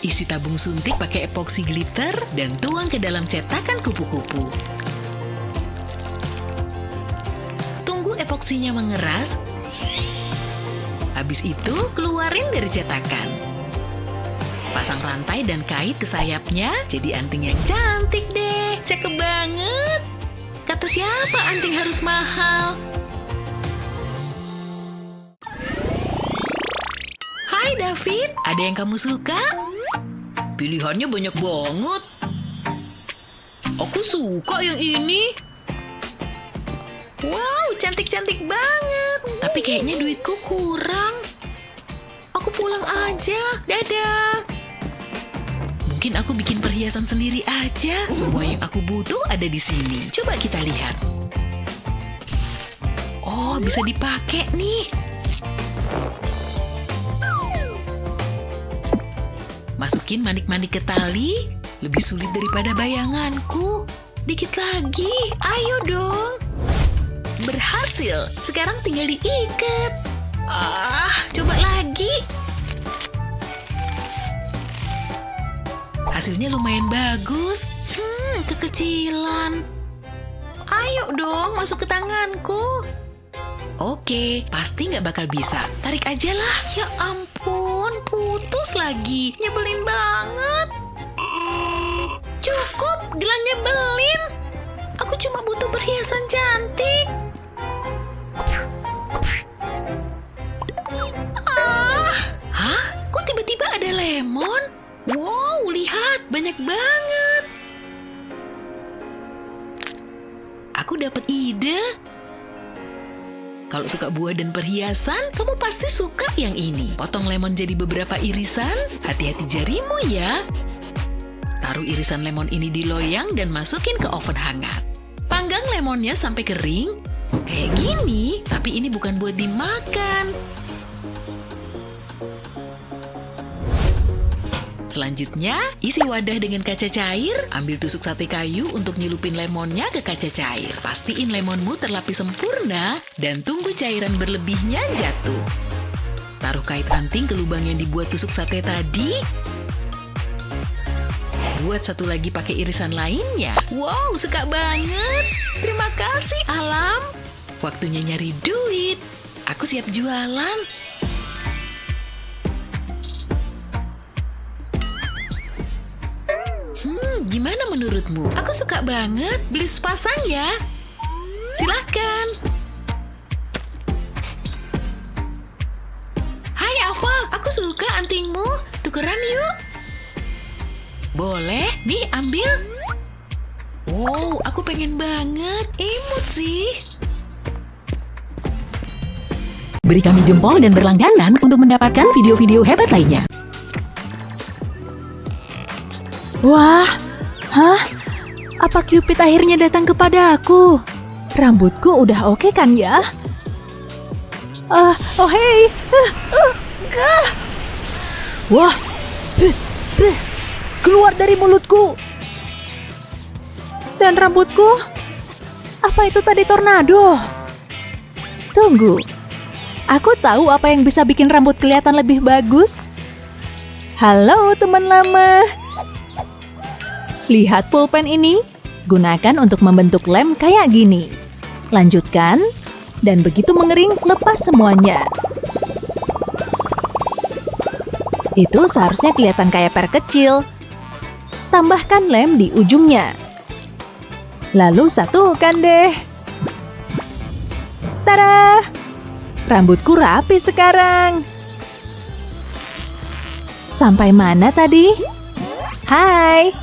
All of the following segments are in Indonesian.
Isi tabung suntik pakai epoxy glitter dan tuang ke dalam cetakan kupu-kupu. Tunggu epoksinya mengeras. Habis itu, keluarin dari cetakan. Pasang rantai dan kait ke sayapnya, jadi anting yang cantik deh. Cakep banget. Kata siapa anting harus mahal? Hai David, ada yang kamu suka? Pilihannya banyak banget. Aku suka yang ini. Wow, cantik-cantik banget. Tapi kayaknya duitku kurang. Aku pulang aja. Dadah. Mungkin aku bikin perhiasan sendiri aja. Semua yang aku butuh ada di sini. Coba kita lihat. Oh, bisa dipakai nih. Masukin manik-manik ke tali. Lebih sulit daripada bayanganku. Dikit lagi. Ayo dong. Berhasil. Sekarang tinggal diikat. Coba lagi. Hasilnya lumayan bagus. Kekecilan. Ayo dong, masuk ke tanganku. Oke, pasti nggak bakal bisa. Tarik aja lah. Ya ampun, putus lagi. Nyebelin banget. Cukup, gelang nyebelin. Aku cuma butuh perhiasan cantik. Hah? Kok tiba-tiba ada lemon? Wow, lihat, banyak banget. Aku dapat ide. Kalau suka buah dan perhiasan, kamu pasti suka yang ini. Potong lemon jadi beberapa irisan. Hati-hati jarimu ya. Taruh irisan lemon ini di loyang dan masukin ke oven hangat. Panggang lemonnya sampai kering. Kayak gini, tapi ini bukan buat dimakan. Selanjutnya, isi wadah dengan kaca cair. Ambil tusuk sate kayu untuk nyelupin lemonnya ke kaca cair. Pastiin lemonmu terlapis sempurna dan tunggu cairan berlebihnya jatuh. Taruh kait anting ke lubang yang dibuat tusuk sate tadi. Buat satu lagi pakai irisan lainnya. Wow, suka banget. Terima kasih, alam. Waktunya nyari duit. Aku siap jualan. Gimana menurutmu? Aku suka banget. Beli sepasang ya. Silahkan. Hai Ava, aku suka antingmu. Tukeran yuk. Boleh, nih ambil. Wow, aku pengen banget. Imut sih. Beri kami jempol dan berlangganan untuk mendapatkan video-video hebat lainnya. Wah, apa Cupid akhirnya datang kepada aku? Rambutku udah oke kan ya? Oh hei. Wah, keluar dari mulutku. Dan rambutku? Apa itu tadi tornado? Tunggu, aku tahu apa yang bisa bikin rambut kelihatan lebih bagus. Halo teman lama. Lihat pulpen ini, gunakan untuk membentuk lem kayak gini. Lanjutkan, dan begitu mengering, lepas semuanya. Itu seharusnya kelihatan kayak per kecil. Tambahkan lem di ujungnya. Lalu satukan deh. Tada! Rambutku rapi sekarang. Sampai mana tadi? Hai!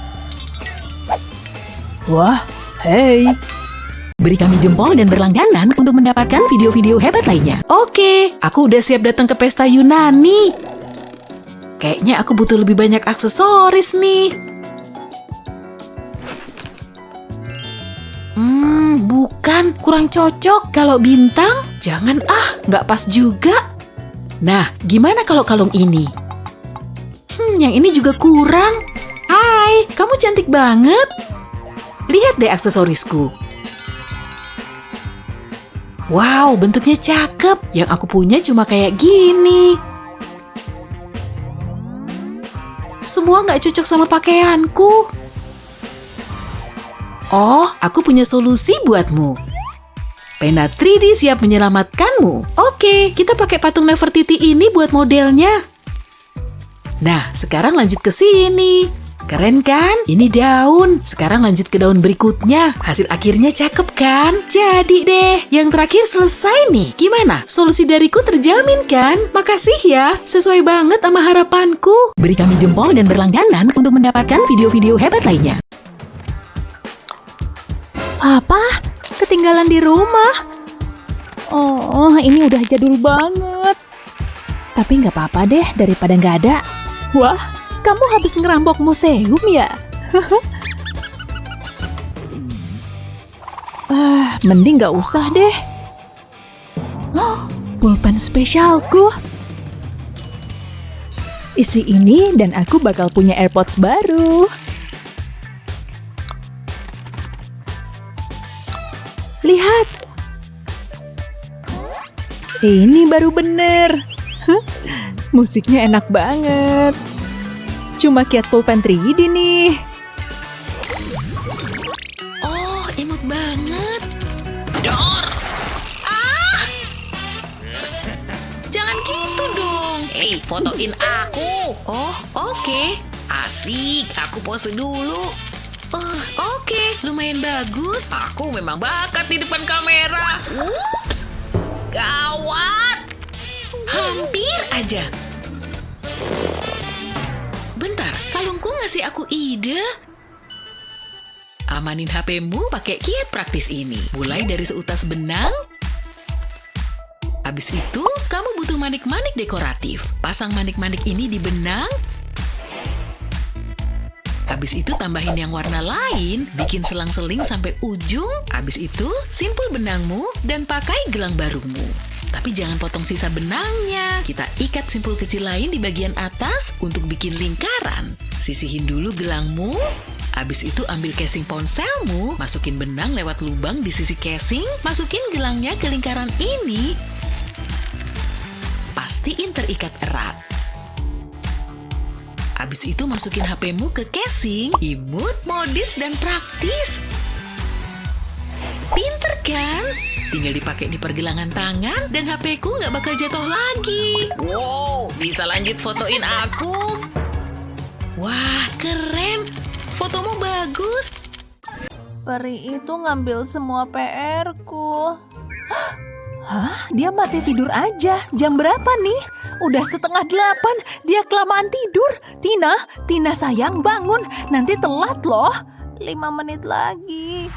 Wah, hei. Beri kami jempol dan berlangganan untuk mendapatkan video-video hebat lainnya. Oke, aku udah siap datang ke pesta Yunani. Kayaknya aku butuh lebih banyak aksesoris nih. Bukan, kurang cocok. Kalau bintang, jangan nggak pas juga. Nah, gimana kalau kalung ini? Yang ini juga kurang. Hai, kamu cantik banget. Lihat deh aksesorisku. Wow, bentuknya cakep. Yang aku punya cuma kayak gini. semua nggak cocok sama pakaianku. Oh, aku punya solusi buatmu. Pena 3D siap menyelamatkanmu. Oke, kita pakai patung Nefertiti ini buat modelnya. Nah, sekarang lanjut ke sini. Keren kan? Ini daun. Sekarang lanjut ke daun berikutnya. Hasil akhirnya cakep kan? Jadi deh, yang terakhir selesai nih. Gimana? Solusi dariku terjamin kan? Makasih ya, sesuai banget sama harapanku. Beri kami jempol dan berlangganan untuk mendapatkan video-video hebat lainnya. Apa? Ketinggalan di rumah? Oh, ini udah jadul banget. Tapi nggak apa-apa deh daripada nggak ada. Wah, kamu habis ngerampok museum ya? Mending nggak usah deh. Pulpen spesialku. Isi ini dan aku bakal punya AirPods baru. Lihat. Ini baru bener. Musiknya enak banget. Cuma kiat pulpen 3D nih. Oh, imut banget. Dor! Ah! Jangan gitu dong. Hei, fotoin aku. Oh, oke. Asik, aku pose dulu. Oke, lumayan bagus. Aku memang bakat di depan kamera. Ups! Gawat! Hampir aja. Bentar, kalungku ngasih aku ide. Amanin HP-mu pakai kiat praktis ini. Mulai dari seutas benang. Habis itu, kamu butuh manik-manik dekoratif. Pasang manik-manik ini di benang. Habis itu tambahin yang warna lain, bikin selang-seling sampai ujung. Habis itu, simpul benangmu dan pakai gelang barumu. Tapi jangan potong sisa benangnya. Kita ikat simpul kecil lain di bagian atas untuk bikin lingkaran. Sisihin dulu gelangmu. Habis itu ambil casing ponselmu, masukin benang lewat lubang di sisi casing, masukin gelangnya ke lingkaran ini. Pastiin terikat erat. Habis itu masukin HP-mu ke casing, imut, modis, dan praktis. Pinter kan? Tinggal dipakai di pergelangan tangan dan HP-ku nggak bakal jatuh lagi. Wow, bisa lanjut fotoin aku. Wah, keren. Fotomu bagus. Peri itu ngambil semua PR-ku. Hah? Dia masih tidur aja. Jam berapa nih? Udah 7:30. Dia kelamaan tidur. Tina sayang bangun. Nanti telat loh. 5 menit lagi.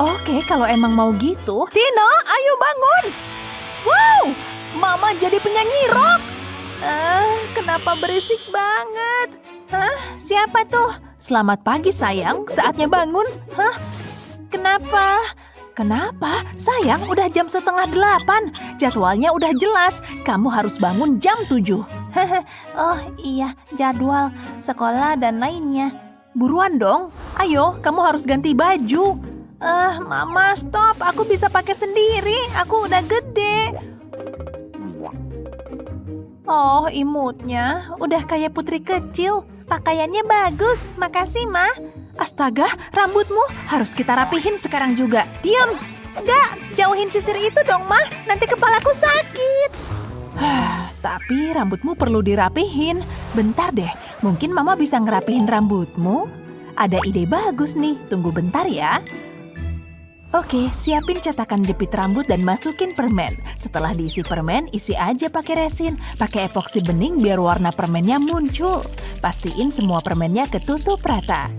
Oke, kalau emang mau gitu. Tina, ayo bangun. Wow, Mama jadi penyanyi rock. Kenapa berisik banget? Hah? Siapa tuh? Selamat pagi sayang, saatnya bangun. Hah? Kenapa? Sayang, udah jam 7:30. Jadwalnya udah jelas. Kamu harus bangun jam 7. Oh iya, jadwal, sekolah dan lainnya. Buruan dong. Ayo, kamu harus ganti baju. Mama, stop. Aku bisa pakai sendiri. Aku udah gede. Oh, imutnya. Udah kayak putri kecil. Pakaiannya bagus. Makasih, Ma. Astaga, rambutmu harus kita rapihin sekarang juga. Diam. Enggak, jauhin sisir itu dong, Ma. Nanti kepalaku sakit. Tapi rambutmu perlu dirapihin. Bentar deh, mungkin Mama bisa ngerapihin rambutmu. Ada ide bagus nih. Tunggu bentar ya. Oke, siapin cetakan jepit rambut dan masukin permen. Setelah diisi permen, isi aja pakai resin. Pakai epoksi bening biar warna permennya muncul. Pastiin semua permennya ketutup rata.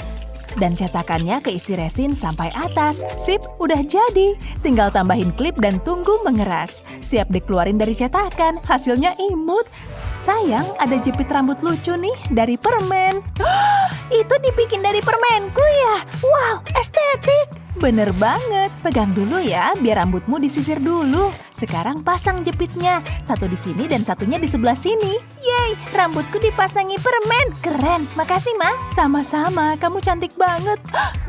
Dan cetakannya keisi resin sampai atas. Sip, udah jadi. Tinggal tambahin klip dan tunggu mengeras. Siap dikeluarin dari cetakan. Hasilnya imut. Sayang, ada jepit rambut lucu nih dari permen. Itu dibikin dari permenku ya? Wow, estetik. Bener banget. Pegang dulu ya, biar rambutmu disisir dulu. Sekarang pasang jepitnya. Satu di sini dan satunya di sebelah sini. Yeay, rambutku dipasangi permen. Keren, makasih Ma. Sama-sama, kamu cantik banget.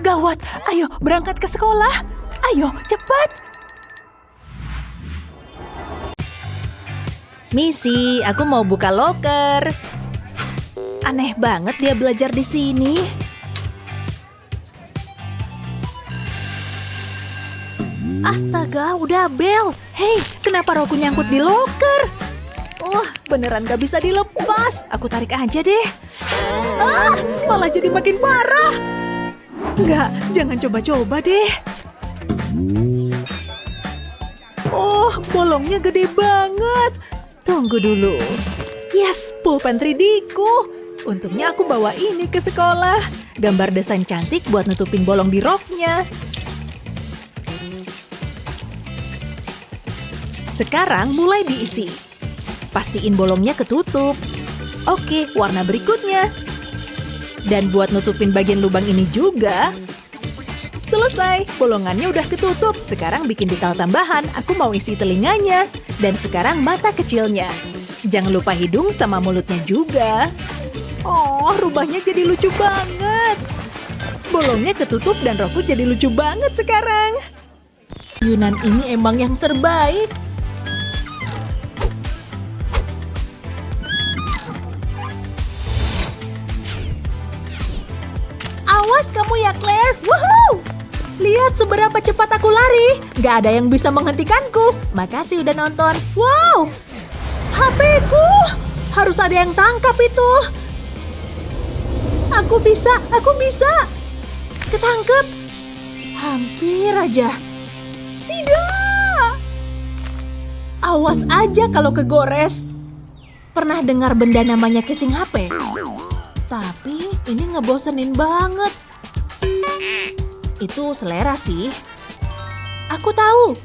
Gawat, ayo berangkat ke sekolah. Ayo, cepat. Misi, aku mau buka loker. Aneh banget dia belajar di sini. Astaga, udah bel. Hei, kenapa roku nyangkut di loker? Beneran gak bisa dilepas. Aku tarik aja deh. Malah jadi makin parah. Enggak, jangan coba-coba deh. Bolongnya gede banget. Tunggu dulu. Yes, pulpen 3D-ku. Untungnya aku bawa ini ke sekolah. Gambar desain cantik buat nutupin bolong di roknya. Sekarang mulai diisi. Pastiin bolongnya ketutup. Oke, warna berikutnya. Dan buat nutupin bagian lubang ini juga. Selesai, bolongannya udah ketutup. Sekarang bikin detail tambahan. Aku mau isi telinganya. Dan sekarang mata kecilnya. Jangan lupa hidung sama mulutnya juga. Rubahnya jadi lucu banget. Bolongnya ketutup dan roku jadi lucu banget sekarang. Yunan ini emang yang terbaik. Awas kamu ya, Claire. Woohoo! Lihat seberapa cepat aku lari. Gak ada yang bisa menghentikanku. Makasih udah nonton. Wow! HP-ku! Harus ada yang tangkap itu. Aku bisa. Ketangkep. Hampir aja. Tidak! Awas aja kalau kegores. Pernah dengar benda namanya casing HP? Tapi ini ngebosenin banget. Itu selera sih. Aku tahu.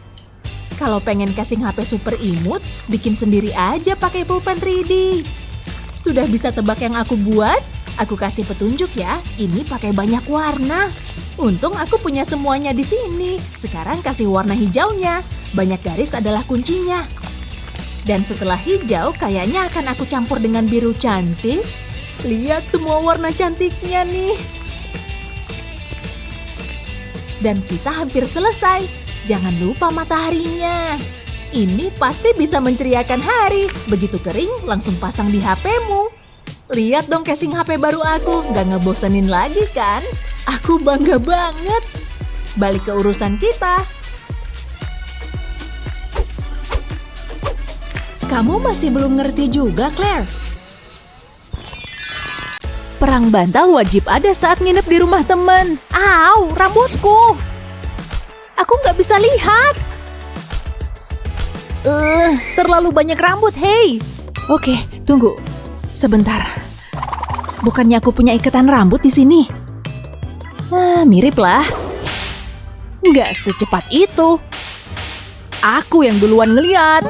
Kalau pengen casing HP super imut, bikin sendiri aja pakai pulpen 3D. Sudah bisa tebak yang aku buat? Aku kasih petunjuk ya. Ini pakai banyak warna. Untung aku punya semuanya di sini. Sekarang kasih warna hijaunya. Banyak garis adalah kuncinya. Dan setelah hijau, kayaknya akan aku campur dengan biru cantik. Lihat semua warna cantiknya nih. Dan kita hampir selesai. Jangan lupa mataharinya. Ini pasti bisa menceriakan hari. Begitu kering, langsung pasang di HP-mu. Lihat dong casing HP baru aku. Gak ngebosenin lagi kan? Aku bangga banget. Balik ke urusan kita. Kamu masih belum ngerti juga, Claire? Perang bantal wajib ada saat nginep di rumah teman. Au, rambutku. Aku nggak bisa lihat. Terlalu banyak rambut, hei. Oke, tunggu. Sebentar. Bukannya aku punya ikatan rambut di sini? Mirip lah. Nggak secepat itu. Aku yang duluan ngeliat.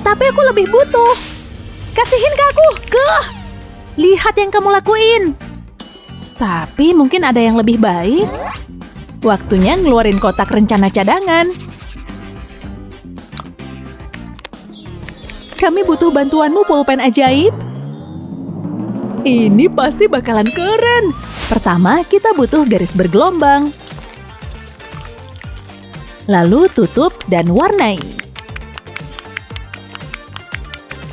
Tapi aku lebih butuh. Kasihin ke aku. Lihat yang kamu lakuin. Tapi mungkin ada yang lebih baik. Waktunya ngeluarin kotak rencana cadangan. Kami butuh bantuanmu, pulpen ajaib. Ini pasti bakalan keren. Pertama, kita butuh garis bergelombang. Lalu tutup dan warnai.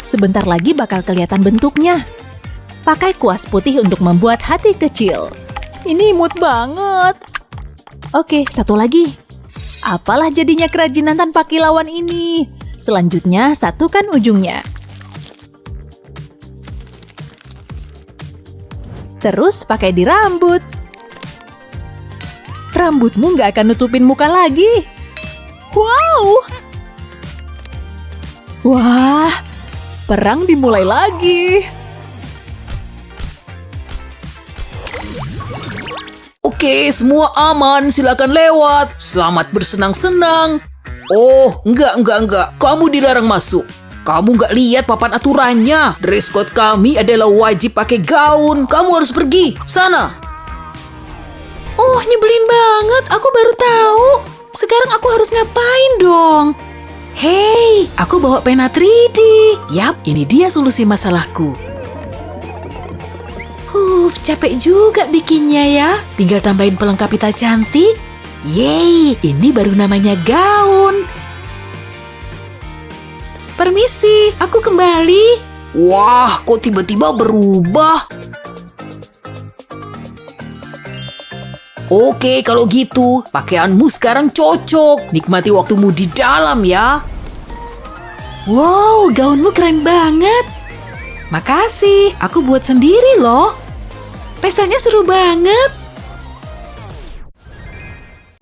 Sebentar lagi bakal kelihatan bentuknya. Pakai kuas putih untuk membuat hati kecil. Ini imut banget. Oke, satu lagi. Apalah jadinya kerajinan tanpa kilauan ini? Selanjutnya, satukan ujungnya. Terus pakai di rambut. Rambutmu nggak akan nutupin muka lagi. Wow! Wah, perang dimulai lagi. Oke, semua aman. Silakan lewat. Selamat bersenang-senang. Oh, enggak. Kamu dilarang masuk. Kamu nggak lihat papan aturannya. Dress code kami adalah wajib pakai gaun. Kamu harus pergi. Sana. Oh, nyebelin banget. Aku baru tahu. Sekarang aku harus ngapain dong? Hei, aku bawa pena 3D. Yap, ini dia solusi masalahku. Capek juga bikinnya ya. Tinggal tambahin pelengkap pita cantik. Yeay, ini baru namanya gaun. Permisi, aku kembali. Wah, kok tiba-tiba berubah? Oke, kalau gitu, pakaianmu sekarang cocok. Nikmati waktumu di dalam ya. Wow, gaunmu keren banget. Makasih, aku buat sendiri loh. Pestanya seru banget.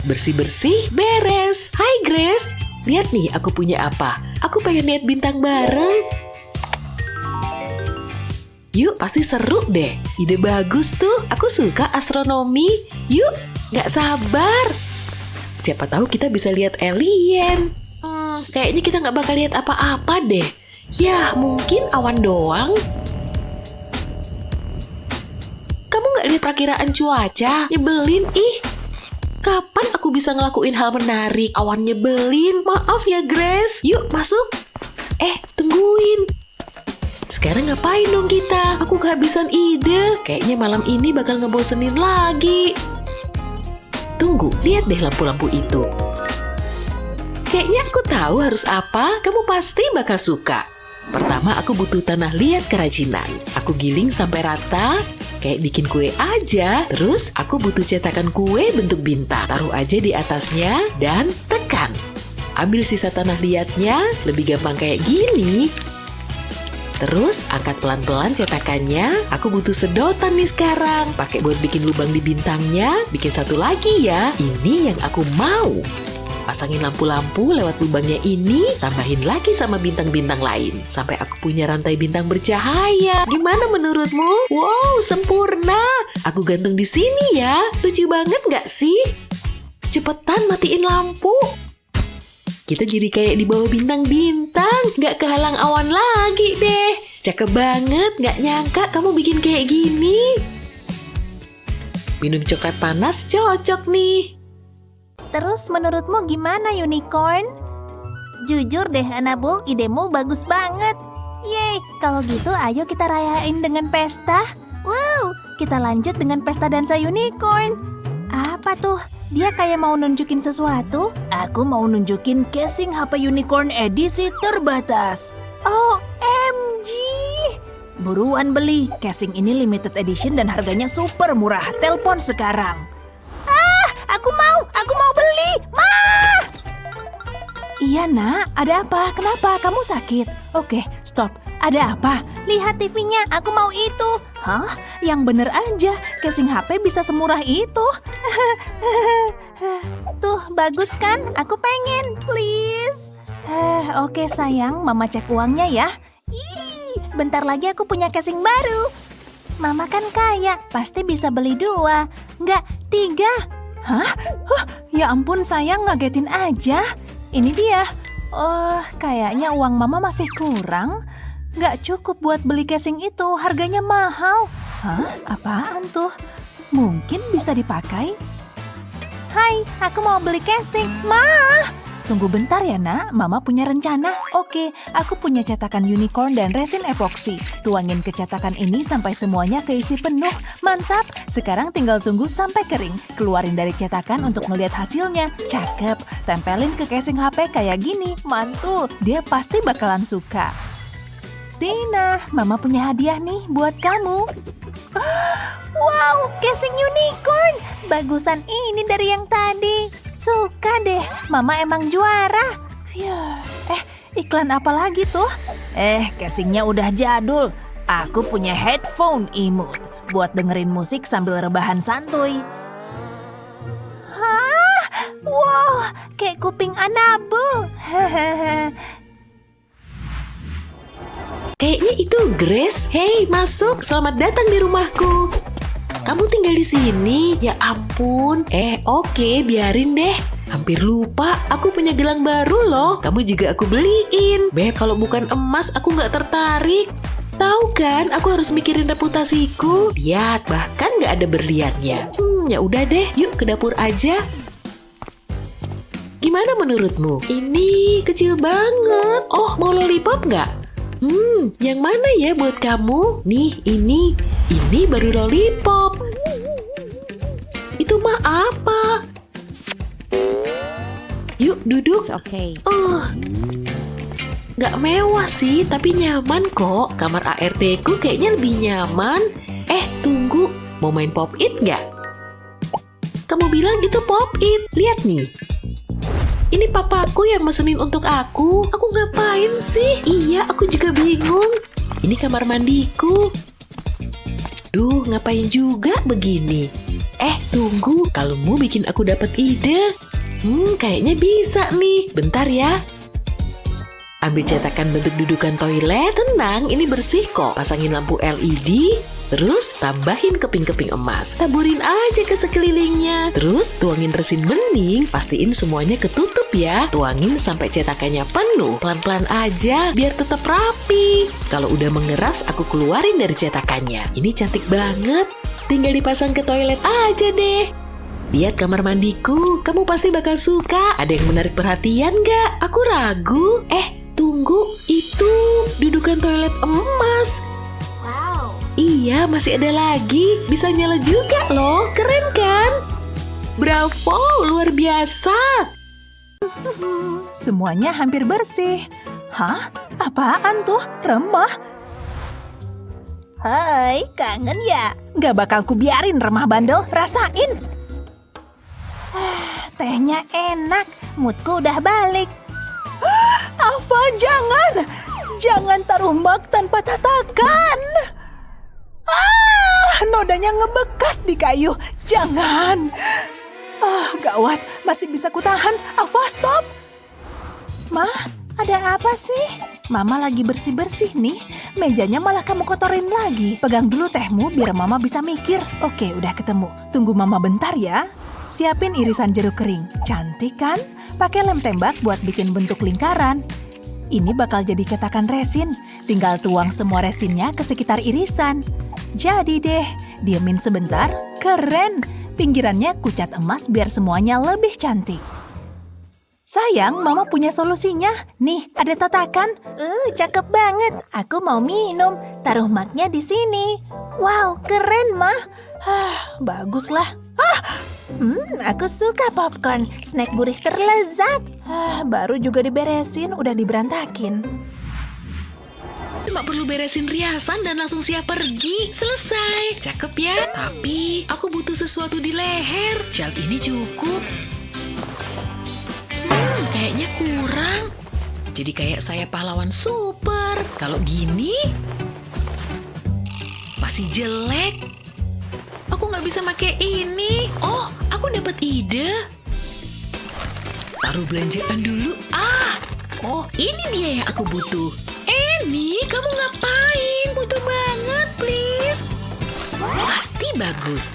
Bersih-bersih, beres. Hai Grace, lihat nih aku punya apa. Aku pengen lihat bintang bareng. Yuk, pasti seru deh. Ide bagus tuh. Aku suka astronomi. Yuk, gak sabar. Siapa tahu kita bisa lihat alien. Kayaknya kita gak bakal lihat apa-apa deh. Yah, mungkin awan doang. Kamu gak lihat perakiraan cuaca? Nyebelin, ih. Kapan aku bisa ngelakuin hal menarik? Awan nyebelin. Maaf ya, Grace. Yuk, masuk. Tungguin. Sekarang ngapain dong kita? Aku kehabisan ide. Kayaknya malam ini bakal ngebosenin lagi. Tunggu, lihat deh lampu-lampu itu. Kayaknya aku tahu harus apa. Kamu pasti bakal suka. Pertama, aku butuh tanah liat kerajinan. Aku giling sampai rata, kayak bikin kue aja. Terus, aku butuh cetakan kue bentuk bintang. Taruh aja di atasnya dan tekan. Ambil sisa tanah liatnya, lebih gampang kayak gini. Terus, angkat pelan-pelan cetakannya. Aku butuh sedotan nih sekarang. Pakai buat bikin lubang di bintangnya. Bikin satu lagi ya. Ini yang aku mau. Pasangin lampu-lampu lewat lubangnya ini. Tambahin lagi sama bintang-bintang lain. Sampai aku punya rantai bintang bercahaya. Gimana menurutmu? Wow, sempurna. Aku gantung di sini ya. Lucu banget nggak sih? Cepetan matiin lampu. Kita jadi kayak di bawah bintang-bintang. Gak kehalang awan lagi deh. Cakep banget. Gak nyangka kamu bikin kayak gini. Minum coklat panas cocok nih. Terus menurutmu gimana, Unicorn? Jujur deh, Anabul, idemu bagus banget. Yeay, kalau gitu ayo kita rayain dengan pesta. Wow, kita lanjut dengan pesta dansa Unicorn. Apa tuh? Dia kayak mau nunjukin sesuatu. Aku mau nunjukin casing HP Unicorn edisi terbatas. OMG! Buruan beli. Casing ini limited edition dan harganya super murah. Telepon sekarang. Aku mau beli. Ma! Iya, Nak. Ada apa? Kenapa? Kamu sakit? Oke, stop. Ada apa? Lihat TV-nya. Aku mau itu. Hah? Yang bener aja. Casing HP bisa semurah itu. Tuh, bagus kan? Aku pengen. Please. Oke, sayang. Mama cek uangnya ya. Ih, bentar lagi aku punya casing baru. Mama kan kaya. Pasti bisa beli 2. Nggak, 3. Hah? Ya ampun, sayang, ngagetin aja. Ini dia. Kayaknya uang Mama masih kurang. Nggak cukup buat beli casing itu, harganya mahal. Hah? Apaan tuh? Mungkin bisa dipakai? Hai, aku mau beli casing. Ma! Tunggu bentar ya, Nak. Mama punya rencana. Oke, aku punya cetakan unicorn dan resin epoksi. Tuangin ke cetakan ini sampai semuanya keisi penuh. Mantap! Sekarang tinggal tunggu sampai kering. Keluarin dari cetakan untuk melihat hasilnya. Cakep! Tempelin ke casing HP kayak gini. Mantul! Dia pasti bakalan suka. Tina, Mama punya hadiah nih buat kamu. Wow, casing unicorn. Bagusan ini dari yang tadi. Suka deh, Mama emang juara. Iklan apa lagi tuh? Casingnya udah jadul. Aku punya headphone imut buat dengerin musik sambil rebahan santuy. Hah? Wow, kayak kuping Anabul. Kayaknya itu Grace. Hei, masuk. Selamat datang di rumahku. Kamu tinggal di sini? Ya ampun. Oke, biarin deh. Hampir lupa, aku punya gelang baru loh. Kamu juga aku beliin. Beb, kalau bukan emas, aku nggak tertarik. Tahu kan, aku harus mikirin reputasiku. Lihat, bahkan nggak ada berliannya. Ya udah deh, yuk ke dapur aja. Gimana menurutmu? Ini kecil banget. Oh, mau lollipop nggak? Yang mana ya buat kamu? Nih, ini baru lollipop. Itu mah apa? Yuk, duduk. It's okay. Nggak mewah sih, tapi nyaman kok. Kamar ART ku kayaknya lebih nyaman. Tunggu. Mau main Pop It nggak? Kamu bilang itu Pop It. Lihat nih. Ini papaku yang mesenin untuk aku. Aku ngapain sih? Iya, aku juga bingung. Ini kamar mandiku. Duh, ngapain juga begini? Tunggu. Kalau mau bikin aku dapat ide. Kayaknya bisa nih. Bentar ya. Ambil cetakan bentuk dudukan toilet. Tenang, ini bersih kok. Pasangin lampu LED. Terus tambahin keping-keping emas. Taburin aja ke sekelilingnya. Terus tuangin resin bening. Pastiin semuanya ketutup ya. Tuangin sampai cetakannya penuh. Pelan-pelan aja biar tetap rapi. Kalau udah mengeras, aku keluarin dari cetakannya. Ini cantik banget. Tinggal dipasang ke toilet aja deh. Lihat kamar mandiku. Kamu pasti bakal suka. Ada yang menarik perhatian nggak? Aku ragu. Tunggu. Itu dudukan toilet emas. Iya, masih ada lagi. Bisa nyala juga loh. Keren kan? Bravo, luar biasa. Semuanya hampir bersih. Hah? Apaan tuh? Remah? Hai, kangen ya? Gak bakal kubiarin remah bandel. Rasain. Tehnya enak. Moodku udah balik. Ava, jangan. Jangan taruh mug tanpa tatakan. Nodanya ngebekas di kayu. Jangan. Gawat. Masih bisa kutahan. Ava, stop. Ma, ada apa sih? Mama lagi bersih-bersih nih. Mejanya malah kamu kotorin lagi. Pegang dulu tehmu biar Mama bisa mikir. Oke, udah ketemu. Tunggu Mama bentar ya. Siapin irisan jeruk kering. Cantik kan? Pakai lem tembak buat bikin bentuk lingkaran. Ini bakal jadi cetakan resin. Tinggal tuang semua resinnya ke sekitar irisan. Jadi deh, diemin sebentar. Keren. Pinggirannya kucat emas biar semuanya lebih cantik. Sayang, Mama punya solusinya. Nih, ada tatakan. Cakep banget. Aku mau minum. Taruh mugnya di sini. Wow, keren, Ma. Baguslah. Aku suka popcorn. Snack gurih terlezat. Baru juga diberesin, udah diberantakin. Cuma perlu beresin riasan dan langsung siap pergi. Selesai. Cakep ya. Tapi aku butuh sesuatu di leher. Shawl ini cukup. Kayaknya kurang. Jadi kayak saya pahlawan super. Kalau gini masih jelek. Aku nggak bisa pakai ini. Oh, aku dapat ide. Taruh belanjaan dulu. Oh, ini dia yang aku butuh. Nih, kamu ngapain? Butuh banget, please. Pasti bagus.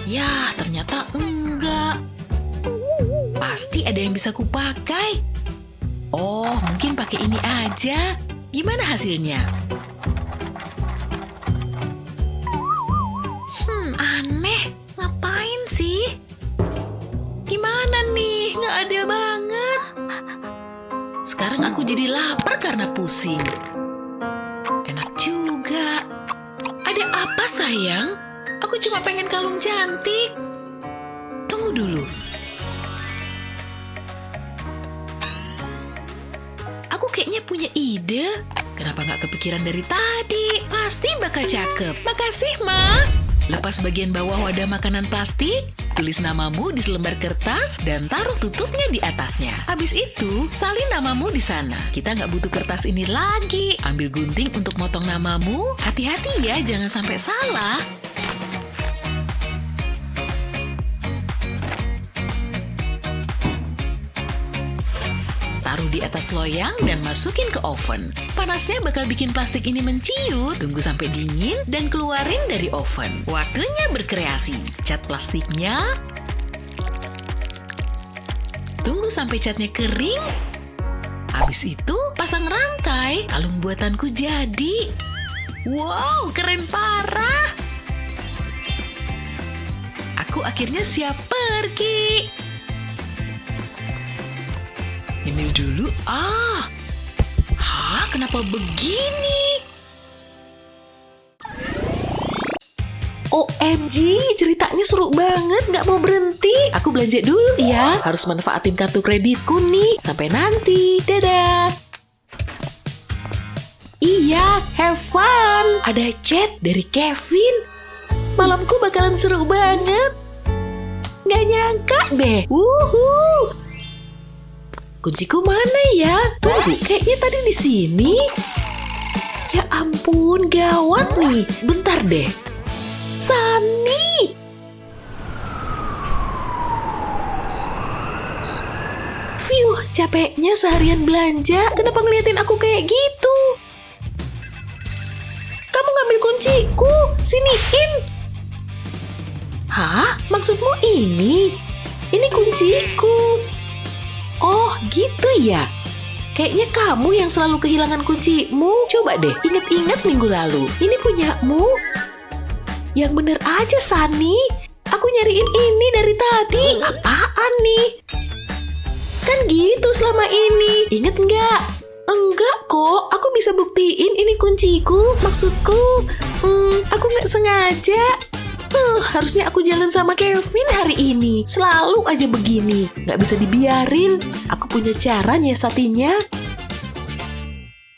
Yah, ternyata enggak. Pasti ada yang bisa kupakai. Oh, mungkin pakai ini aja. Gimana hasilnya? Aneh. Ngapain sih? Gimana nih? Nggak ada banget. Sekarang aku jadi lapar karena pusing. Enak juga. Ada apa, sayang? Aku cuma pengen kalung cantik. Tunggu dulu. Aku kayaknya punya ide. Kenapa nggak kepikiran dari tadi? Pasti bakal cakep. Makasih, Ma. Lepas bagian bawah wadah makanan plastik. Tulis namamu di selembar kertas dan taruh tutupnya di atasnya. Habis itu, salin namamu di sana. Kita nggak butuh kertas ini lagi. Ambil gunting untuk motong namamu. Hati-hati ya, jangan sampai salah. Taruh di atas loyang dan masukin ke oven. Panasnya bakal bikin plastik ini menciut. Tunggu sampai dingin dan keluarin dari oven. Waktunya berkreasi. Cat plastiknya. Tunggu sampai catnya kering. Habis itu pasang rantai. Kalung buatanku jadi. Wow, keren parah. Aku akhirnya siap pergi. Email dulu. Kenapa begini? OMG, ceritanya seru banget, nggak mau berhenti. Aku belanja dulu ya. Harus manfaatin kartu kreditku nih. Sampai nanti. Dadah. Iya, have fun. Ada chat dari Kevin. Malamku bakalan seru banget. Gak nyangka deh. Wuhu. Kunciku mana ya? Tunggu, kayaknya tadi di sini. Ya ampun, gawat nih. Bentar deh. Sunny. Fiuh, capeknya seharian belanja. Kenapa ngeliatin aku kayak gitu? Kamu ngambil kunciku. Siniin. Hah? Maksudmu ini? Ini kunciku. Oh, gitu ya? Kayaknya kamu yang selalu kehilangan kuncimu. Coba deh, ingat-ingat minggu lalu. Ini punyamu. Yang bener aja, Sunny. Aku nyariin ini dari tadi. Apaan nih? Kan gitu selama ini. Ingat nggak? Enggak kok, aku bisa buktiin ini kunciku. Maksudku, aku nggak sengaja. Harusnya aku jalan sama Kevin hari ini. Selalu aja begini. Nggak bisa dibiarin. Aku punya cara nyiasatinya.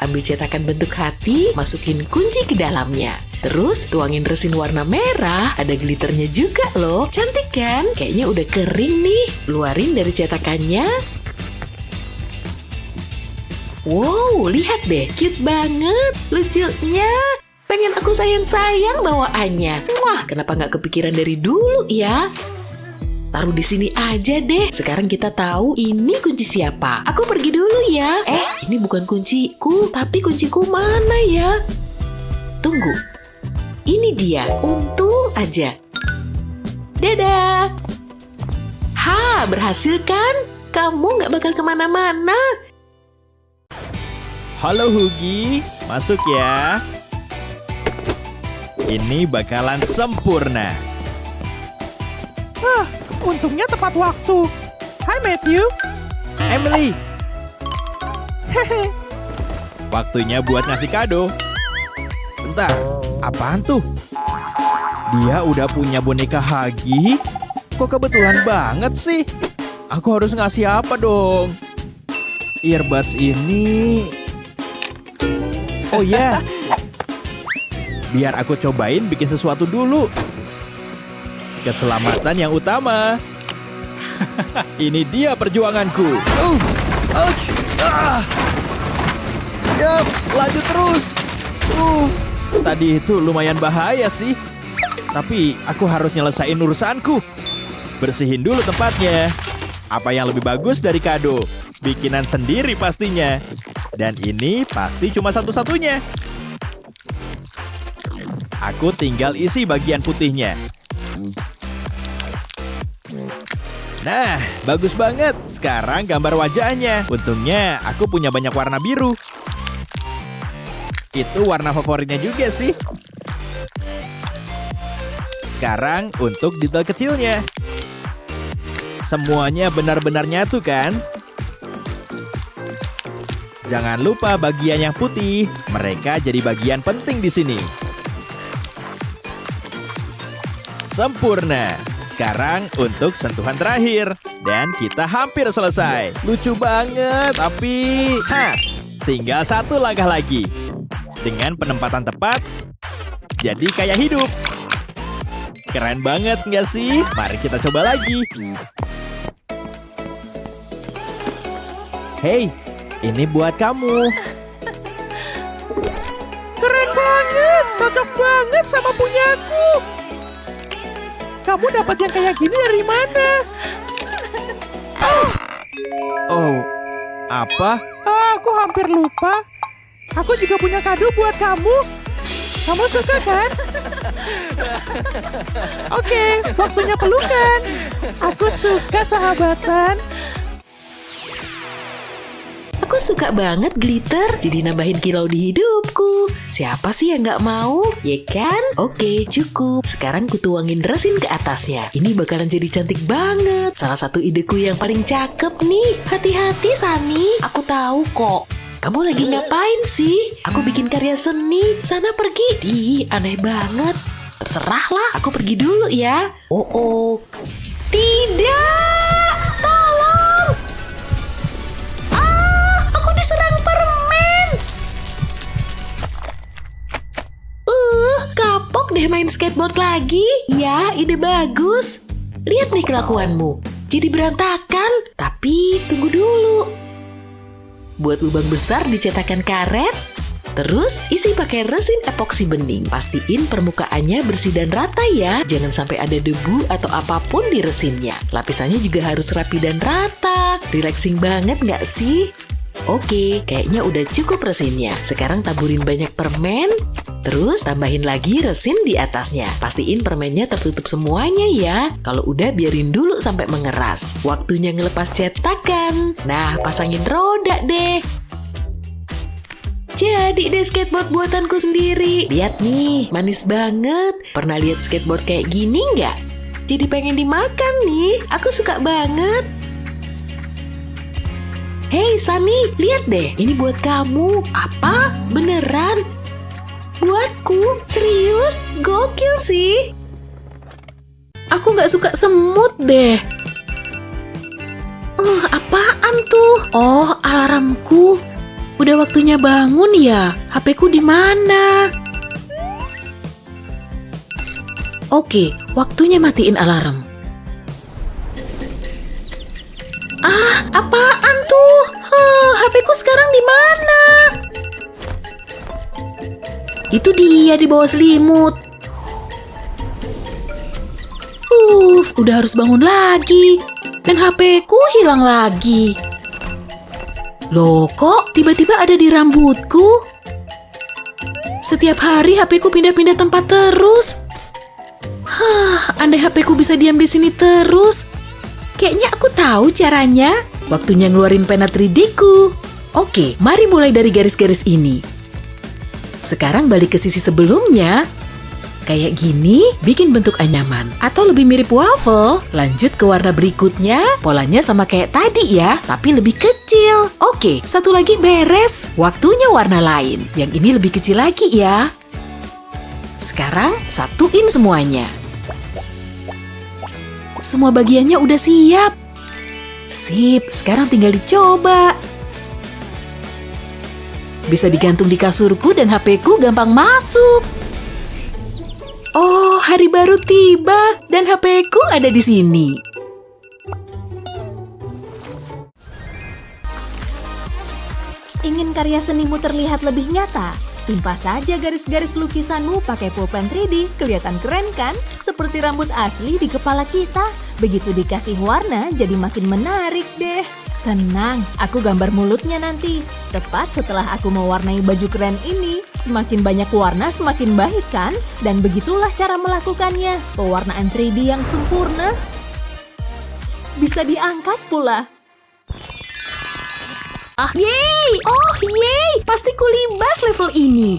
Ambil cetakan bentuk hati, masukin kunci ke dalamnya. Terus tuangin resin warna merah. Ada glitternya juga loh. Cantik kan? Kayaknya udah kering nih. Keluarin dari cetakannya. Wow, lihat deh. Cute banget. Lucunya. Pengen aku sayang-sayang bawaannya. Wah, kenapa nggak kepikiran dari dulu ya? Taruh di sini aja deh. Sekarang kita tahu ini kunci siapa. Aku pergi dulu ya. Ini bukan kunciku. Tapi kunciku mana ya? Tunggu. Ini dia. Untung aja. Dadah. Ha, berhasil kan? Kamu nggak bakal kemana-mana. Halo Hugi, masuk ya. Ini bakalan sempurna. Untungnya tepat waktu. Hai Matthew. Emily. Waktunya buat ngasih kado. Bentar, apaan tuh? Dia udah punya boneka Huggy? Kok kebetulan banget sih? Aku harus ngasih apa dong? Earbuds ini... Oh ya, biar aku cobain bikin sesuatu dulu. Keselamatan yang utama. Ini dia perjuanganku. Ouch. Yap, lanjut terus. Tadi itu lumayan bahaya sih. Tapi aku harus nyelesain urusanku. Bersihin dulu tempatnya. Apa yang lebih bagus dari kado? Bikinan sendiri pastinya. Dan ini pasti cuma satu-satunya. Aku tinggal isi bagian putihnya. Nah, bagus banget. Sekarang gambar wajahnya. Untungnya aku punya banyak warna biru. Itu warna favoritnya juga sih. Sekarang untuk detail kecilnya. Semuanya benar-benar nyatu kan? Jangan lupa bagian yang putih. Mereka jadi bagian penting di sini. Sempurna. Sekarang untuk sentuhan terakhir. Dan kita hampir selesai. Lucu banget, tapi... tinggal satu langkah lagi. Dengan penempatan tepat, jadi kayak hidup. Keren banget nggak sih? Mari kita coba lagi. Hey, ini buat kamu. Keren banget, cocok banget sama punyaku. Kamu dapat yang kayak gini dari mana? Oh, apa? Aku hampir lupa. Aku juga punya kado buat kamu. Kamu suka kan? Oke, waktunya pelukan. Aku suka sahabatan. Aku suka banget glitter, jadi nambahin kilau di hidupku. Siapa sih yang nggak mau? Ya kan? Oke, cukup. Sekarang kutuangin resin ke atasnya. Ini bakalan jadi cantik banget. Salah satu ideku yang paling cakep nih. Hati-hati, Sunny. Aku tahu kok. Kamu lagi ngapain sih? Aku bikin karya seni. Sana pergi. Aneh banget. Terserahlah, aku pergi dulu ya. Oh. Tidak! Tolong! Aku diserang permen! deh main skateboard lagi. Ya, ide bagus. Lihat nih kelakuanmu. Jadi berantakan. Tapi tunggu dulu. Buat lubang besar dicetakan karet. Terus isi pakai resin epoksi bening. Pastiin permukaannya bersih dan rata ya. Jangan sampai ada debu atau apapun di resinnya. Lapisannya juga harus rapi dan rata. Relaxing banget nggak sih? Oke, kayaknya udah cukup resinnya. Sekarang taburin banyak permen. Terus tambahin lagi resin di atasnya. Pastiin permennya tertutup semuanya ya. Kalau udah biarin dulu sampai mengeras. Waktunya ngelepas cetakan. Nah, pasangin roda deh. Jadi deh skateboard buatanku sendiri. Lihat nih, manis banget. Pernah lihat skateboard kayak gini nggak? Jadi pengen dimakan nih. Aku suka banget. Hei Sunny, lihat deh. Ini buat kamu. Apa? Beneran? Buatku? Serius? Gokil sih. Aku nggak suka semut deh. Apaan tuh? Oh, alarmku. Udah waktunya bangun ya. HP-ku di mana? Oke, waktunya matiin alarm. Apaan tuh? HP-ku sekarang di mana? Itu dia di bawah selimut. Udah harus bangun lagi. Dan HP-ku hilang lagi. Loh, kok tiba-tiba ada di rambutku? Setiap hari HP-ku pindah-pindah tempat terus. Andai HP-ku bisa diam di sini terus. Kayaknya aku tahu caranya. Waktunya ngeluarin pena 3D-ku. Oke, mari mulai dari garis-garis ini. Sekarang balik ke sisi sebelumnya. Kayak gini, bikin bentuk anyaman. Atau lebih mirip waffle. Lanjut ke warna berikutnya. Polanya sama kayak tadi ya, tapi lebih kecil. Oke, satu lagi beres. Waktunya warna lain. Yang ini lebih kecil lagi ya. Sekarang satuin semuanya. Semua bagiannya udah siap. Sip, sekarang tinggal dicoba. Bisa digantung di kasurku dan HP-ku gampang masuk. Oh, hari baru tiba dan HP-ku ada di sini. Ingin karya senimu terlihat lebih nyata? Timpa saja garis-garis lukisanmu pakai pulpen 3D. Kelihatan keren kan? Seperti rambut asli di kepala kita. Begitu dikasih warna, jadi makin menarik deh. Tenang, aku gambar mulutnya nanti. Tepat setelah aku mewarnai baju keren ini. Semakin banyak warna, semakin baik kan? Dan begitulah cara melakukannya. Pewarnaan 3D yang sempurna. Bisa diangkat pula. Yeay! Oh, yeay! Pasti kulibas level ini.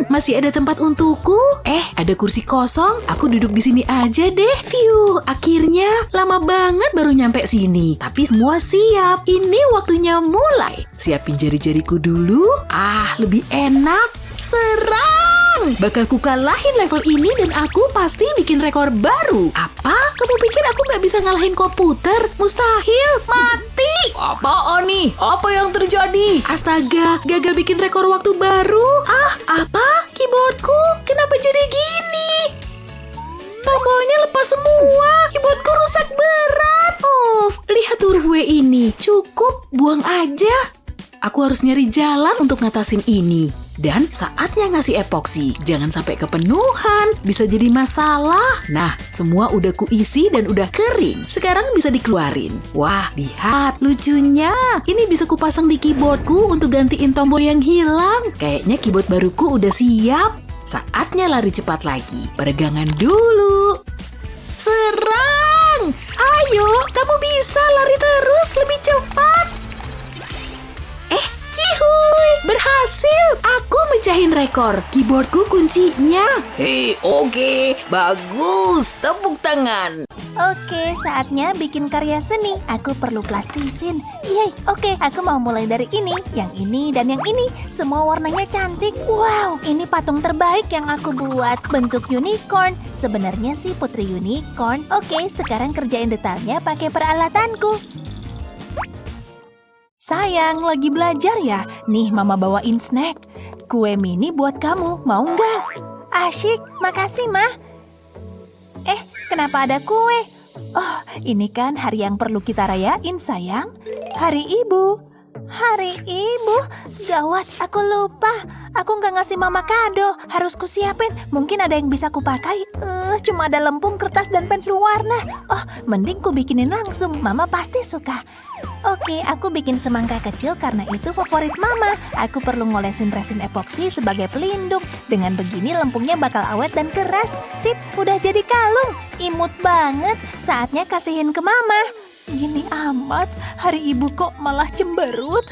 Masih ada tempat untukku? Ada kursi kosong. Aku duduk di sini aja deh. Phew, akhirnya lama banget baru nyampe sini. Tapi semua siap. Ini waktunya mulai. Siapin jari-jariku dulu. Lebih enak. Serang! Bakal kukalahin level ini dan aku pasti bikin rekor baru. Apa? Kamu pikir aku nggak bisa ngalahin komputer? Mustahil! Mati! Apaan nih? Apa yang terjadi? Astaga, gagal bikin rekor waktu baru. Apa? Keyboardku? Kenapa jadi gini? Tombolnya lepas semua. Keyboardku rusak berat. Lihat huruf W ini. Cukup, buang aja. Aku harus nyari jalan untuk ngatasin ini. Dan saatnya ngasih epoksi. Jangan sampai kepenuhan. Bisa jadi masalah. Nah, semua udah kuisi dan udah kering. Sekarang bisa dikeluarin. Wah, lihat. Lucunya. Ini bisa kupasang di keyboardku untuk gantiin tombol yang hilang. Kayaknya keyboard baruku udah siap. Saatnya lari cepat lagi. Peregangan dulu. Serang! Ayo, kamu bisa lari terus lebih cepat. Cihuy, berhasil! Aku mecahin rekor. Keyboardku kuncinya. Hei, oke. Bagus. Tepuk tangan. Oke, saatnya bikin karya seni. Aku perlu plastisin. Yeay, oke. Aku mau mulai dari ini, yang ini, dan yang ini. Semua warnanya cantik. Wow, ini patung terbaik yang aku buat. Bentuk unicorn. Sebenarnya sih putri unicorn. Oke, sekarang kerjain detailnya pakai peralatanku. Sayang, lagi belajar ya? Nih, Mama bawain snack. Kue mini buat kamu, mau nggak? Asyik, makasih, Ma. Kenapa ada kue? Oh, ini kan hari yang perlu kita rayain, sayang. Hari Ibu. Hari Ibu? Gawat, aku lupa. Aku nggak ngasih Mama kado. Harus kusiapin. Mungkin ada yang bisa kupakai. Cuma ada lempung, kertas, dan pensil warna. Oh, mending ku bikinin langsung. Mama pasti suka. Oke, aku bikin semangka kecil karena itu favorit Mama. Aku perlu ngolesin resin epoksi sebagai pelindung. Dengan begini lempungnya bakal awet dan keras. Sip, udah jadi kalung. Imut banget. Saatnya kasihin ke Mama. Gini amat, hari Ibu kok malah cemberut.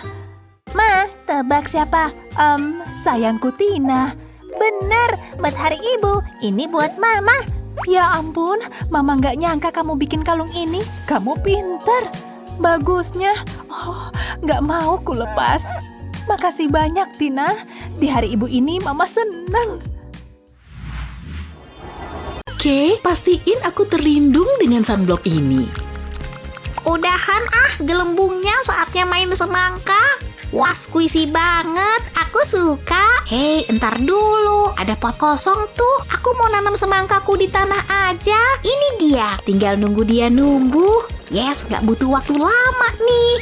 Ma, tebak siapa? Sayangku Tina. Bener, buat hari Ibu. Ini buat Mama. Ya ampun, Mama nggak nyangka kamu bikin kalung ini. Kamu pinter. Bagusnya, nggak mau ku lepas. Makasih banyak, Tina. Di hari Ibu ini Mama seneng. Oke, pastiin aku terlindung dengan sunblock ini. Udahan gelembungnya, saatnya main semangka. Wah, squishy banget, aku suka. Hei, entar dulu, ada pot kosong tuh. Aku mau nanam semangkaku di tanah aja. Ini dia, tinggal nunggu dia numbuh. Yes, gak butuh waktu lama nih.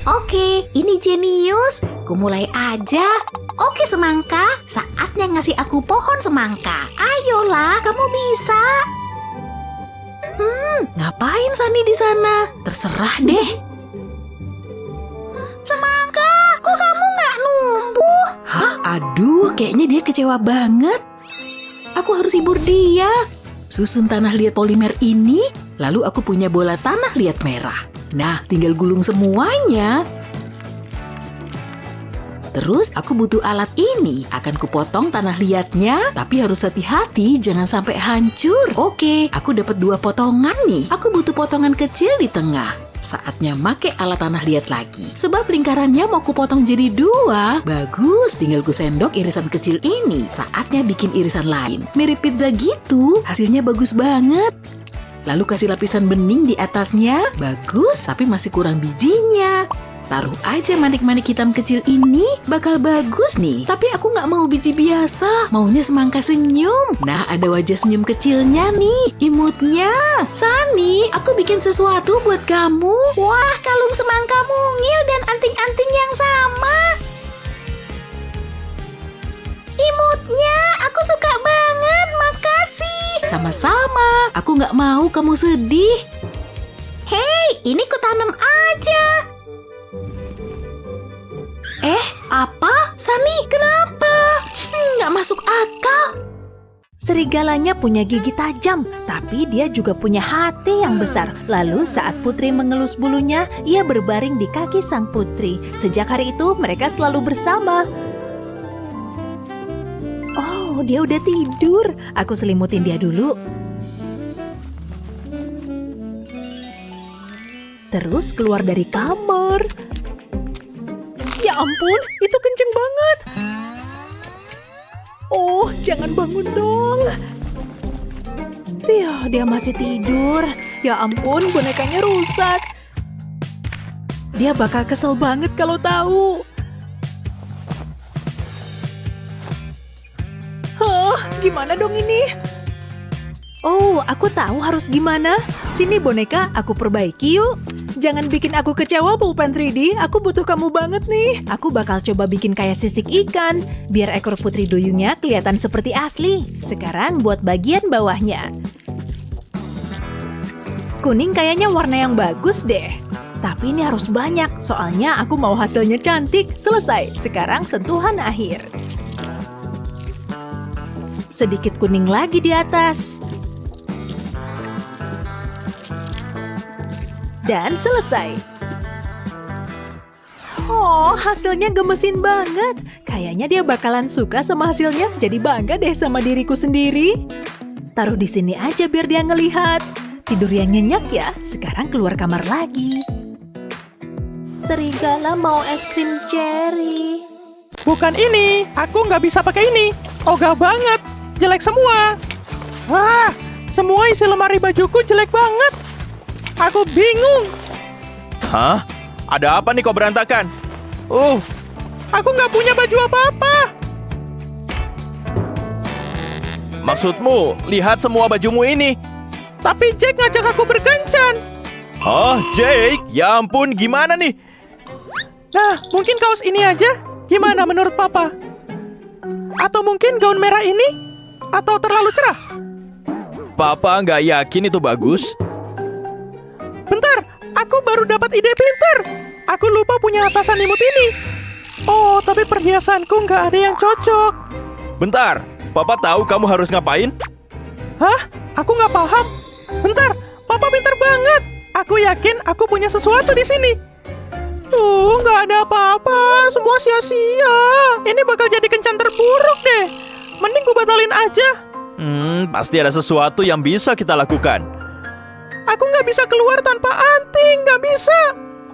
Oke, ini jenius. Ku mulai aja. Oke semangka, saatnya ngasih aku pohon semangka. Ayolah, kamu bisa. Ngapain Sani di sana? Terserah deh. Semangka, kok kamu nggak numbuh? Hah? Aduh, kayaknya dia kecewa banget. Aku harus hibur dia. Susun tanah liat polimer ini, lalu aku punya bola tanah liat merah. Nah, tinggal gulung semuanya. Terus aku butuh alat ini. Akan kupotong tanah liatnya, tapi harus hati-hati jangan sampai hancur. Oke, aku dapat 2 potongan nih. Aku butuh potongan kecil di tengah. Saatnya make alat tanah liat lagi. Sebab lingkarannya mau kupotong jadi 2. Bagus, tinggal kusendok irisan kecil ini. Saatnya bikin irisan lain. Mirip pizza gitu, hasilnya bagus banget. Lalu kasih lapisan bening di atasnya. Bagus, tapi masih kurang bijinya. Taruh aja manik-manik hitam kecil ini, bakal bagus nih. Tapi aku nggak mau biji biasa, maunya semangka senyum. Nah, ada wajah senyum kecilnya nih, imutnya. Sani, aku bikin sesuatu buat kamu. Wah, kalung semangka mungil dan anting-anting yang sama. Imutnya, aku suka banget, makasih. Sama-sama, aku nggak mau kamu sedih. Hei, ini kutanam aja. Apa? Sani, kenapa? Nggak masuk akal. Serigalanya punya gigi tajam, tapi dia juga punya hati yang besar. Lalu saat Putri mengelus bulunya, ia berbaring di kaki sang putri. Sejak hari itu mereka selalu bersama. Oh, dia udah tidur. Aku selimutin dia dulu. Terus keluar dari kamar. Ya ampun, itu kenceng banget. Oh, jangan bangun dong. Dia masih tidur. Ya ampun, bonekanya rusak. Dia bakal kesel banget kalau tahu. Gimana dong ini? Oh, aku tahu harus gimana. Sini boneka, aku perbaiki yuk. Jangan bikin aku kecewa, Pulpen 3D. Aku butuh kamu banget nih. Aku bakal coba bikin kayak sisik ikan, biar ekor putri duyungnya kelihatan seperti asli. Sekarang buat bagian bawahnya. Kuning kayaknya warna yang bagus deh. Tapi ini harus banyak, soalnya aku mau hasilnya cantik. Selesai, sekarang sentuhan akhir. Sedikit kuning lagi di atas. Dan selesai. Oh, hasilnya gemesin banget. Kayaknya dia bakalan suka sama hasilnya. Jadi bangga deh sama diriku sendiri. Taruh di sini aja biar dia ngelihat. Tidur yang nyenyak ya. Sekarang keluar kamar lagi. Serigala mau es krim cherry. Bukan ini, aku nggak bisa pakai ini. Ogah banget, jelek semua. Wah, semua isi lemari bajuku jelek banget. Aku bingung. Hah? Ada apa nih kok berantakan? Aku nggak punya baju apa-apa. Maksudmu, lihat semua bajumu ini. Tapi Jake ngajak aku berkencan. Oh, Jake, ya ampun, gimana nih? Nah, mungkin kaos ini aja? Gimana menurut Papa? Atau mungkin gaun merah ini? Atau terlalu cerah? Papa nggak yakin itu bagus. Bentar, aku baru dapat ide pintar. Aku lupa punya atasan imut ini. Oh, tapi perhiasanku nggak ada yang cocok. Bentar, Papa tahu kamu harus ngapain? Hah? Aku nggak paham. Bentar, Papa pintar banget. Aku yakin aku punya sesuatu di sini. Nggak ada apa-apa. Semua sia-sia. Ini bakal jadi kencan terburuk deh. Mending gue batalin aja. Pasti ada sesuatu yang bisa kita lakukan. Aku nggak bisa keluar tanpa anting. Nggak bisa.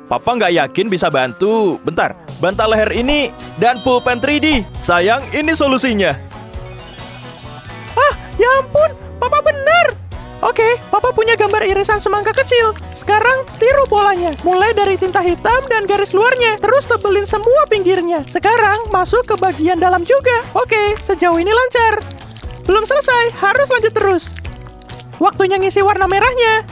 Papa nggak yakin bisa bantu. Bentar, bantal leher ini dan pulpen 3D. Sayang, ini solusinya. Ah, ya ampun. Papa benar. Oke, Papa punya gambar irisan semangka kecil. Sekarang tiru polanya. Mulai dari tinta hitam dan garis luarnya. Terus tebelin semua pinggirnya. Sekarang masuk ke bagian dalam juga. Oke, sejauh ini lancar. Belum selesai, harus lanjut terus. Waktunya ngisi warna merahnya.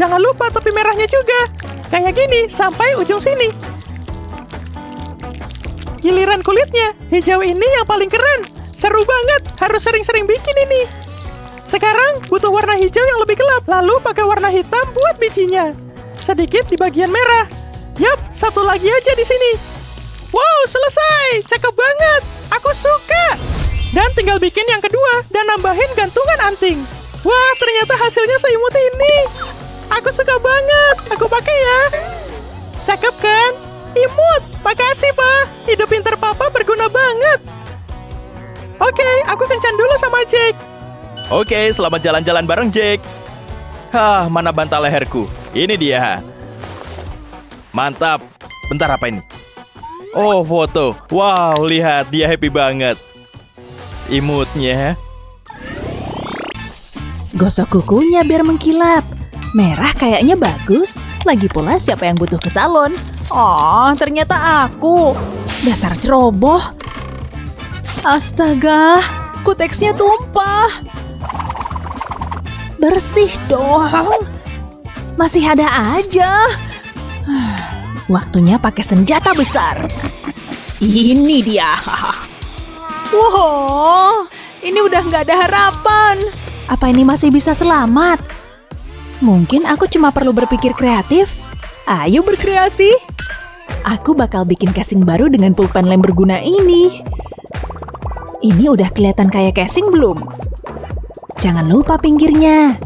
Jangan lupa topi merahnya juga. Kayak gini, sampai ujung sini. Giliran kulitnya, hijau ini yang paling keren. Seru banget, harus sering-sering bikin ini. Sekarang butuh warna hijau yang lebih gelap, lalu pakai warna hitam buat bijinya. Sedikit di bagian merah. Yap, satu lagi aja di sini. Wow, selesai. Cakep banget. Aku suka. Dan tinggal bikin yang kedua dan nambahin gantungan anting. Wah, ternyata hasilnya seimut ini. Aku suka banget. Aku pakai ya. Cakep kan? Imut. Makasih, Pak. Ide pintar Papa berguna banget. Oke, aku kencan dulu sama Jake. Oke, selamat jalan-jalan bareng Jake. Mana bantal leherku? Ini dia. Mantap. Bentar, apa ini? Oh, foto. Wow, lihat, dia happy banget. Imutnya. Gosok kukunya biar mengkilap. Merah kayaknya bagus. Lagi pula siapa yang butuh ke salon? Oh, ternyata aku. Dasar ceroboh. Astaga, kuteksnya tumpah. Bersih dong. Masih ada aja. Waktunya pakai senjata besar. Ini dia. Wow, ini udah nggak ada harapan. Apa ini masih bisa selamat? Mungkin aku cuma perlu berpikir kreatif. Ayo berkreasi. Aku bakal bikin casing baru dengan pulpen lem berguna ini. Ini udah kelihatan kayak casing belum? Jangan lupa pinggirnya.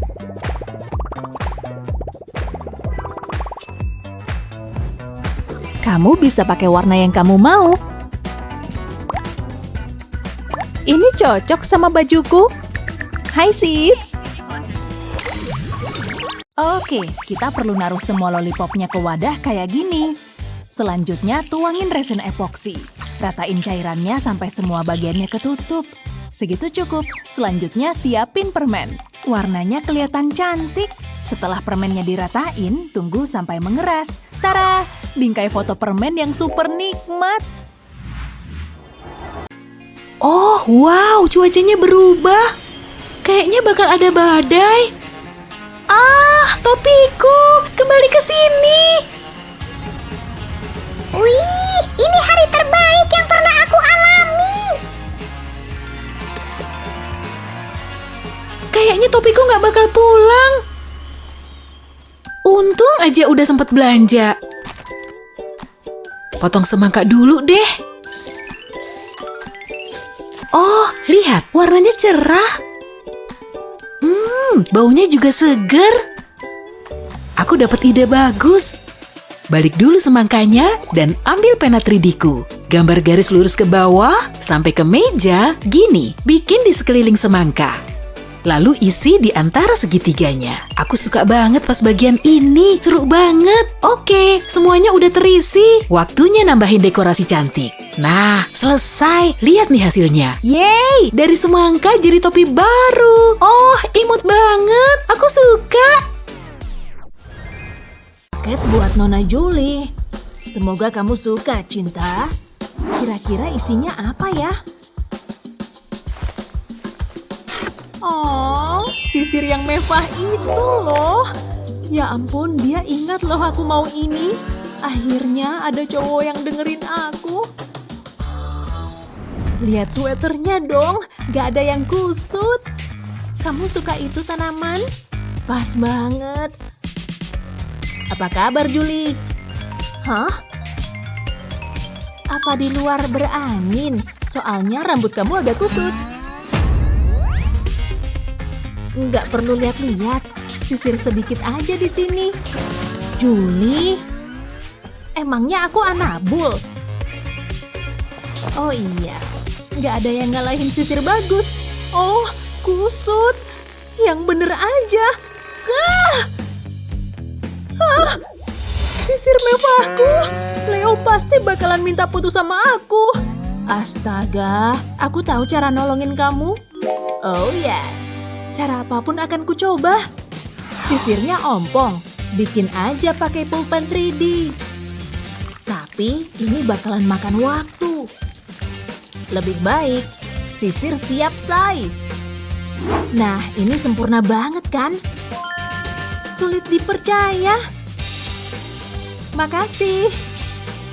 Kamu bisa pakai warna yang kamu mau. Ini cocok sama bajuku. Hai sis. Oke, kita perlu naruh semua lollipopnya ke wadah kayak gini. Selanjutnya tuangin resin epoksi. Ratain cairannya sampai semua bagiannya ketutup. Segitu cukup. Selanjutnya siapin permen. Warnanya kelihatan cantik. Setelah permennya diratain, tunggu sampai mengeras. Tara, bingkai foto permen yang super nikmat. Oh, wow, cuacanya berubah. Kayaknya bakal ada badai. Ah, topiku, kembali ke sini. Wih, ini hari terbaik yang pernah aku alami. Kayaknya topiku nggak bakal pulang. Untung aja udah sempat belanja. Potong semangka dulu deh. Oh, lihat, warnanya cerah. Baunya juga seger. Aku dapat ide bagus. Balik dulu semangkanya dan ambil pena 3D-ku. Gambar garis lurus ke bawah sampai ke meja. Gini, bikin di sekeliling semangka. Lalu isi di antara segitiganya. Aku suka banget pas bagian ini. Seru banget. Oke, semuanya udah terisi. Waktunya nambahin dekorasi cantik. Nah, selesai. Lihat nih hasilnya. Yeay, dari semangka jadi topi baru. Oh, imut banget. Aku suka. Paket buat Nona Julie. Semoga kamu suka, cinta. Kira-kira isinya apa ya? Oh, sisir yang mewah itu loh. Ya ampun, dia ingat loh aku mau ini. Akhirnya ada cowok yang dengerin aku. Lihat sweaternya dong, gak ada yang kusut. Kamu suka itu tanaman? Pas banget. Apa kabar, Julie? Hah? Apa di luar berangin? Soalnya rambut kamu agak kusut. Nggak perlu lihat-lihat, sisir sedikit aja di sini. Julie, emangnya aku Anabul? Oh iya, nggak ada yang ngalahin sisir bagus. Oh, kusut. Yang bener aja. Sisir mewahku. Leo pasti bakalan minta putus sama aku. Astaga, aku tahu cara nolongin kamu. Oh ya, cara apapun akan kucoba. Sisirnya ompong, bikin aja pakai pulpen 3D. Tapi ini bakalan makan waktu. Lebih baik, sisir siap say. Nah, ini sempurna banget kan? Sulit dipercaya. Makasih.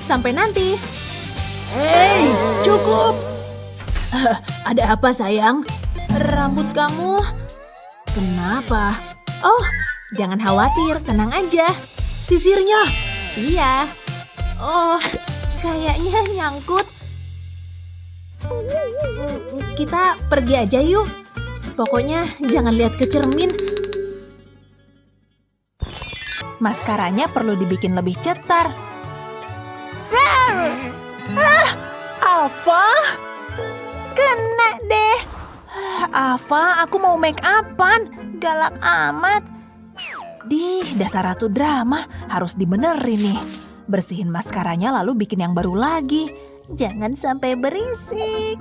Sampai nanti. Hei, cukup. Ada apa sayang? Rambut kamu. Kenapa? Oh, jangan khawatir, tenang aja. Sisirnya. Iya. Oh, kayaknya nyangkut. Kita pergi aja yuk. Pokoknya jangan lihat ke cermin. Maskaranya perlu dibikin lebih cetar. Alfa? Kena deh. Alfa, aku mau make upan. Galak amat. Dasar ratu drama. Harus dibenerin nih. Bersihin maskaranya lalu bikin yang baru lagi. Jangan sampai berisik.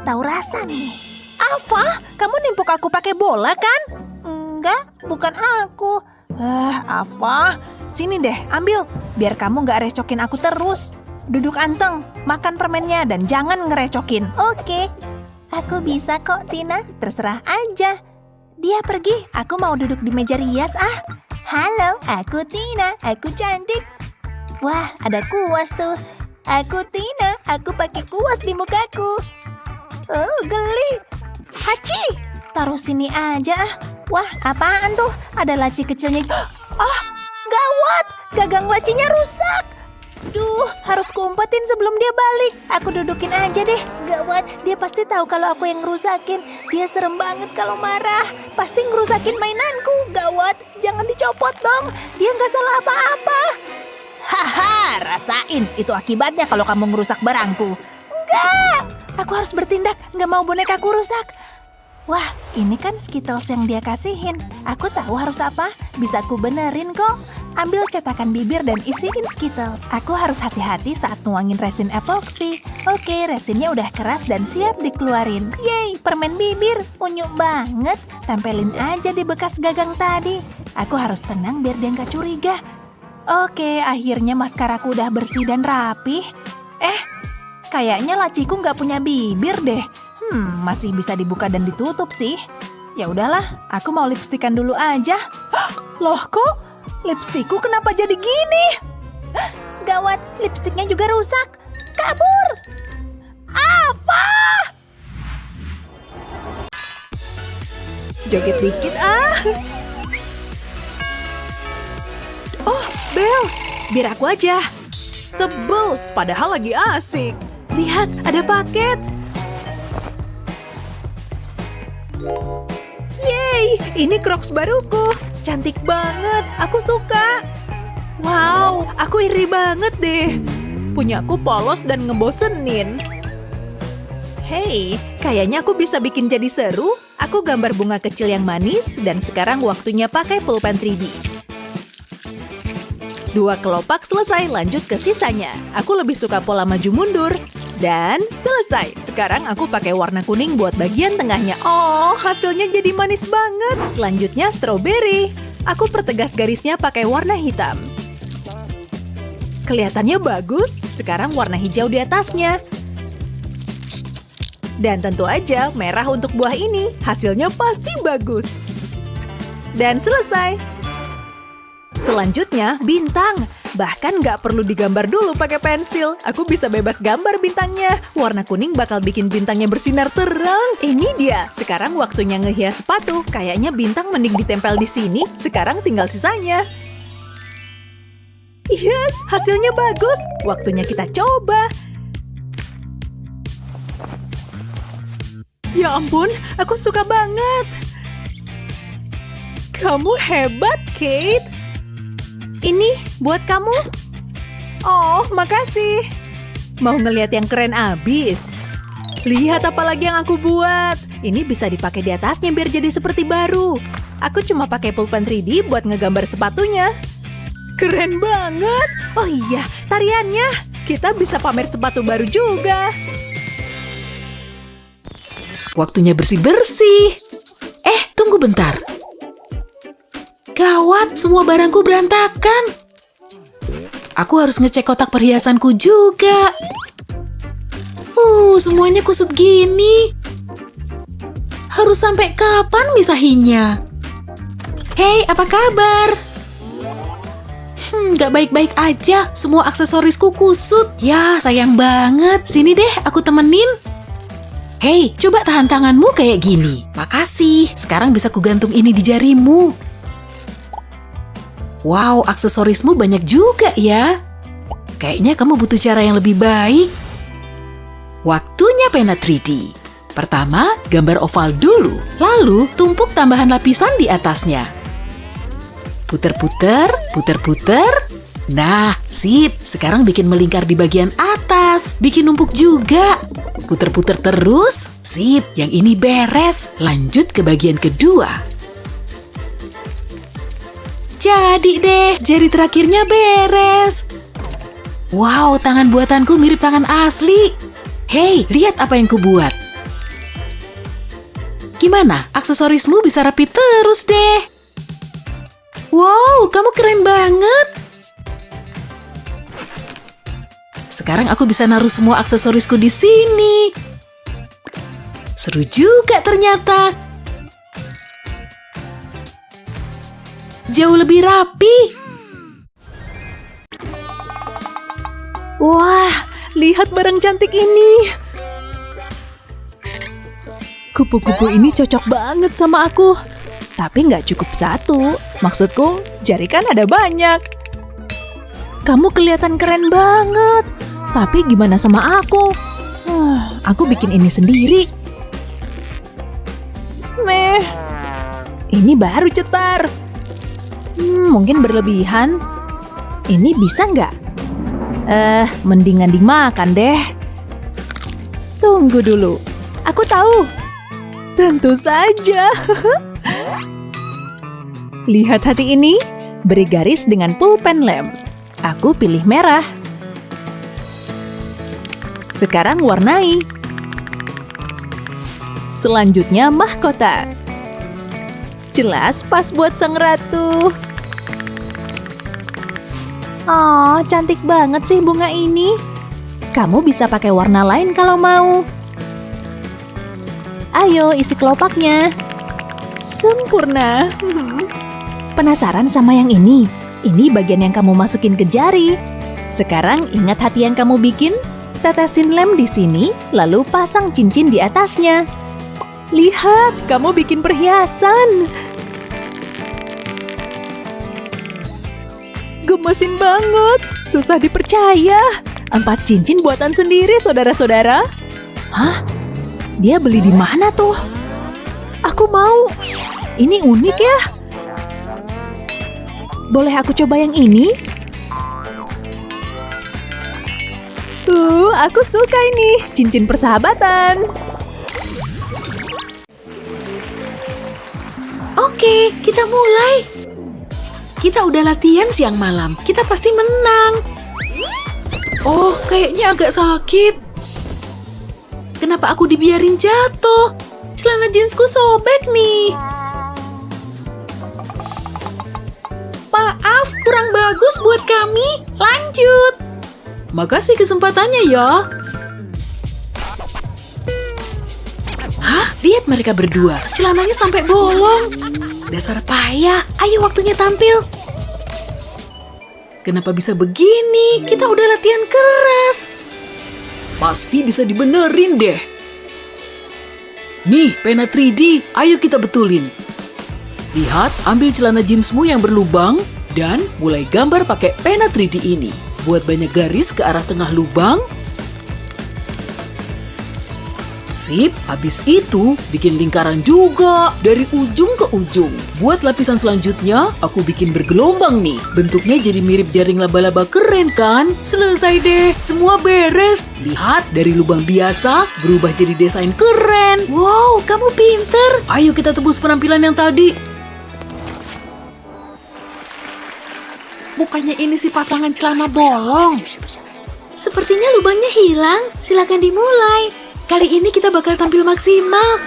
Tahu rasa nih. Alfa, kamu nimpuk aku pakai bola kan? Enggak, bukan aku. Alfa, sini deh, ambil. Biar kamu gak recokin aku terus. Duduk anteng, makan permennya dan jangan ngerecokin. Oke. Aku bisa kok, Tina. Terserah aja. Dia pergi, aku mau duduk di meja rias ah. Halo, aku Tina, aku cantik. Wah, ada kuas tuh. Aku Tina, aku pakai kuas di mukaku. Oh, geli. Haci, taruh sini aja ah. Wah, apaan tuh? Ada laci kecilnya. Oh, gawat, gagang lacinya rusak. Duh, harus kuumpetin sebelum dia balik. Aku dudukin aja deh. Gawat, dia pasti tahu kalau aku yang ngerusakin. Dia serem banget kalau marah. Pasti ngerusakin mainanku. Gawat, jangan dicopot dong. Dia nggak salah apa-apa. Haha, rasain. Itu akibatnya kalau kamu ngerusak barangku. Enggak, aku harus bertindak. Nggak mau bonekaku rusak. Wah, ini kan Skittles yang dia kasihin. Aku tahu harus apa. Bisa aku benerin kok. Ambil cetakan bibir dan isiin Skittles. Aku harus hati-hati saat nuangin resin epoksi. Oke, resinnya udah keras dan siap dikeluarin. Yeay, permen bibir. Unyu banget. Tempelin aja di bekas gagang tadi. Aku harus tenang biar dia nggak curiga. Oke, akhirnya maskaraku udah bersih dan rapih. Kayaknya laciku nggak punya bibir deh. Masih bisa dibuka dan ditutup sih. Ya udahlah, aku mau lipstikan dulu aja. Loh kok? Lipstikku kenapa jadi gini? Gawat, lipstiknya juga rusak. Kabur! Apa? Joget dikit ah. Oh, Bel, biar aku aja. Sebel, padahal lagi asik. Lihat, ada paket. Yeay, ini Crocs baruku. Cantik banget, aku suka. Wow, aku iri banget deh. Punyaku polos dan ngebosenin. Hey, kayaknya aku bisa bikin jadi seru. Aku gambar bunga kecil yang manis dan sekarang waktunya pakai pulpen 3D. 2 kelopak selesai, lanjut ke sisanya. Aku lebih suka pola maju mundur. Dan selesai. Sekarang aku pakai warna kuning buat bagian tengahnya. Oh, hasilnya jadi manis banget. Selanjutnya strawberry. Aku pertegas garisnya pakai warna hitam. Kelihatannya bagus. Sekarang warna hijau di atasnya. Dan tentu aja merah untuk buah ini. Hasilnya pasti bagus. Dan selesai. Selanjutnya, bintang. Bahkan nggak perlu digambar dulu pakai pensil. Aku bisa bebas gambar bintangnya. Warna kuning bakal bikin bintangnya bersinar terang. Ini dia. Sekarang waktunya ngehias sepatu. Kayaknya bintang mending ditempel di sini. Sekarang tinggal sisanya. Yes, hasilnya bagus. Waktunya kita coba. Ya ampun, aku suka banget. Kamu hebat, Kate. Ini buat kamu. Oh, makasih. Mau ngeliat yang keren abis? Lihat apa lagi yang aku buat. Ini bisa dipakai di atasnya biar jadi seperti baru. Aku cuma pakai pulpen 3D buat ngegambar sepatunya. Keren banget. Oh iya, tariannya. Kita bisa pamer sepatu baru juga. Waktunya bersih-bersih. Tunggu bentar. Gawat, semua barangku berantakan. Aku harus ngecek kotak perhiasanku juga. Semuanya kusut gini. Harus sampai kapan misahinya? Hei, apa kabar? Gak baik-baik aja. Semua aksesorisku kusut. Ya, sayang banget. Sini deh, aku temenin. Hei, coba tahan tanganmu kayak gini. Makasih, sekarang bisa kugantung ini di jarimu. Wow, aksesorismu banyak juga ya. Kayaknya kamu butuh cara yang lebih baik. Waktunya pena 3D. Pertama, gambar oval dulu. Lalu, tumpuk tambahan lapisan di atasnya. Puter-puter, puter-puter. Nah, sip. Sekarang bikin melingkar di bagian atas. Bikin numpuk juga. Puter-puter terus. Sip, yang ini beres. Lanjut ke bagian kedua. Jadi deh, jari terakhirnya beres. Wow, tangan buatanku mirip tangan asli. Hei, lihat apa yang kubuat. Gimana? Aksesorismu bisa rapi terus deh. Wow, kamu keren banget. Sekarang aku bisa naruh semua aksesorisku di sini. Seru juga ternyata. Jauh lebih rapi. Wah, lihat barang cantik ini. Kupu-kupu ini cocok banget sama aku. Tapi nggak cukup satu. Maksudku, jari kan ada banyak. Kamu kelihatan keren banget. Tapi gimana sama aku? Aku bikin ini sendiri. Ini baru cetar. Mungkin berlebihan. Ini bisa nggak? Mendingan dimakan deh. Tunggu dulu. Aku tahu. Tentu saja. Lihat hati ini. Beri garis dengan pulpen lem. Aku pilih merah. Sekarang warnai. Selanjutnya mahkota. Jelas pas buat sang ratu. Oh, cantik banget sih bunga ini. Kamu bisa pakai warna lain kalau mau. Ayo isi kelopaknya. Sempurna. Penasaran sama yang ini? Ini bagian yang kamu masukin ke jari. Sekarang ingat hati yang kamu bikin? Tetesin lem di sini, lalu pasang cincin di atasnya. Lihat, kamu bikin perhiasan. Gemesin banget, susah dipercaya. 4 cincin buatan sendiri, saudara-saudara. Hah? Dia beli di mana tuh? Aku mau. Ini unik ya. Boleh aku coba yang ini? Aku suka ini. Cincin persahabatan. Oke, kita mulai. Kita udah latihan siang malam. Kita pasti menang. Oh, kayaknya agak sakit. Kenapa aku dibiarin jatuh? Celana jeansku sobek nih. Maaf, kurang bagus buat kami. Lanjut. Makasih kesempatannya ya. Hah? Lihat mereka berdua, celananya sampai bolong. Dasar payah, ayo waktunya tampil. Kenapa bisa begini? Kita udah latihan keras. Pasti bisa dibenerin deh. Nih, pena 3D, ayo kita betulin. Lihat, ambil celana jeansmu yang berlubang dan mulai gambar pakai pena 3D ini. Buat banyak garis ke arah tengah lubang. Sip, habis itu bikin lingkaran juga dari ujung ke ujung. Buat lapisan selanjutnya, aku bikin bergelombang nih. Bentuknya jadi mirip jaring laba-laba, keren kan? Selesai deh, semua beres. Lihat, dari lubang biasa berubah jadi desain keren. Wow, kamu pinter. Ayo kita tebus penampilan yang tadi. Bukannya ini si pasangan celana bolong? Sepertinya lubangnya hilang. Silakan dimulai. Kali ini kita bakal tampil maksimal.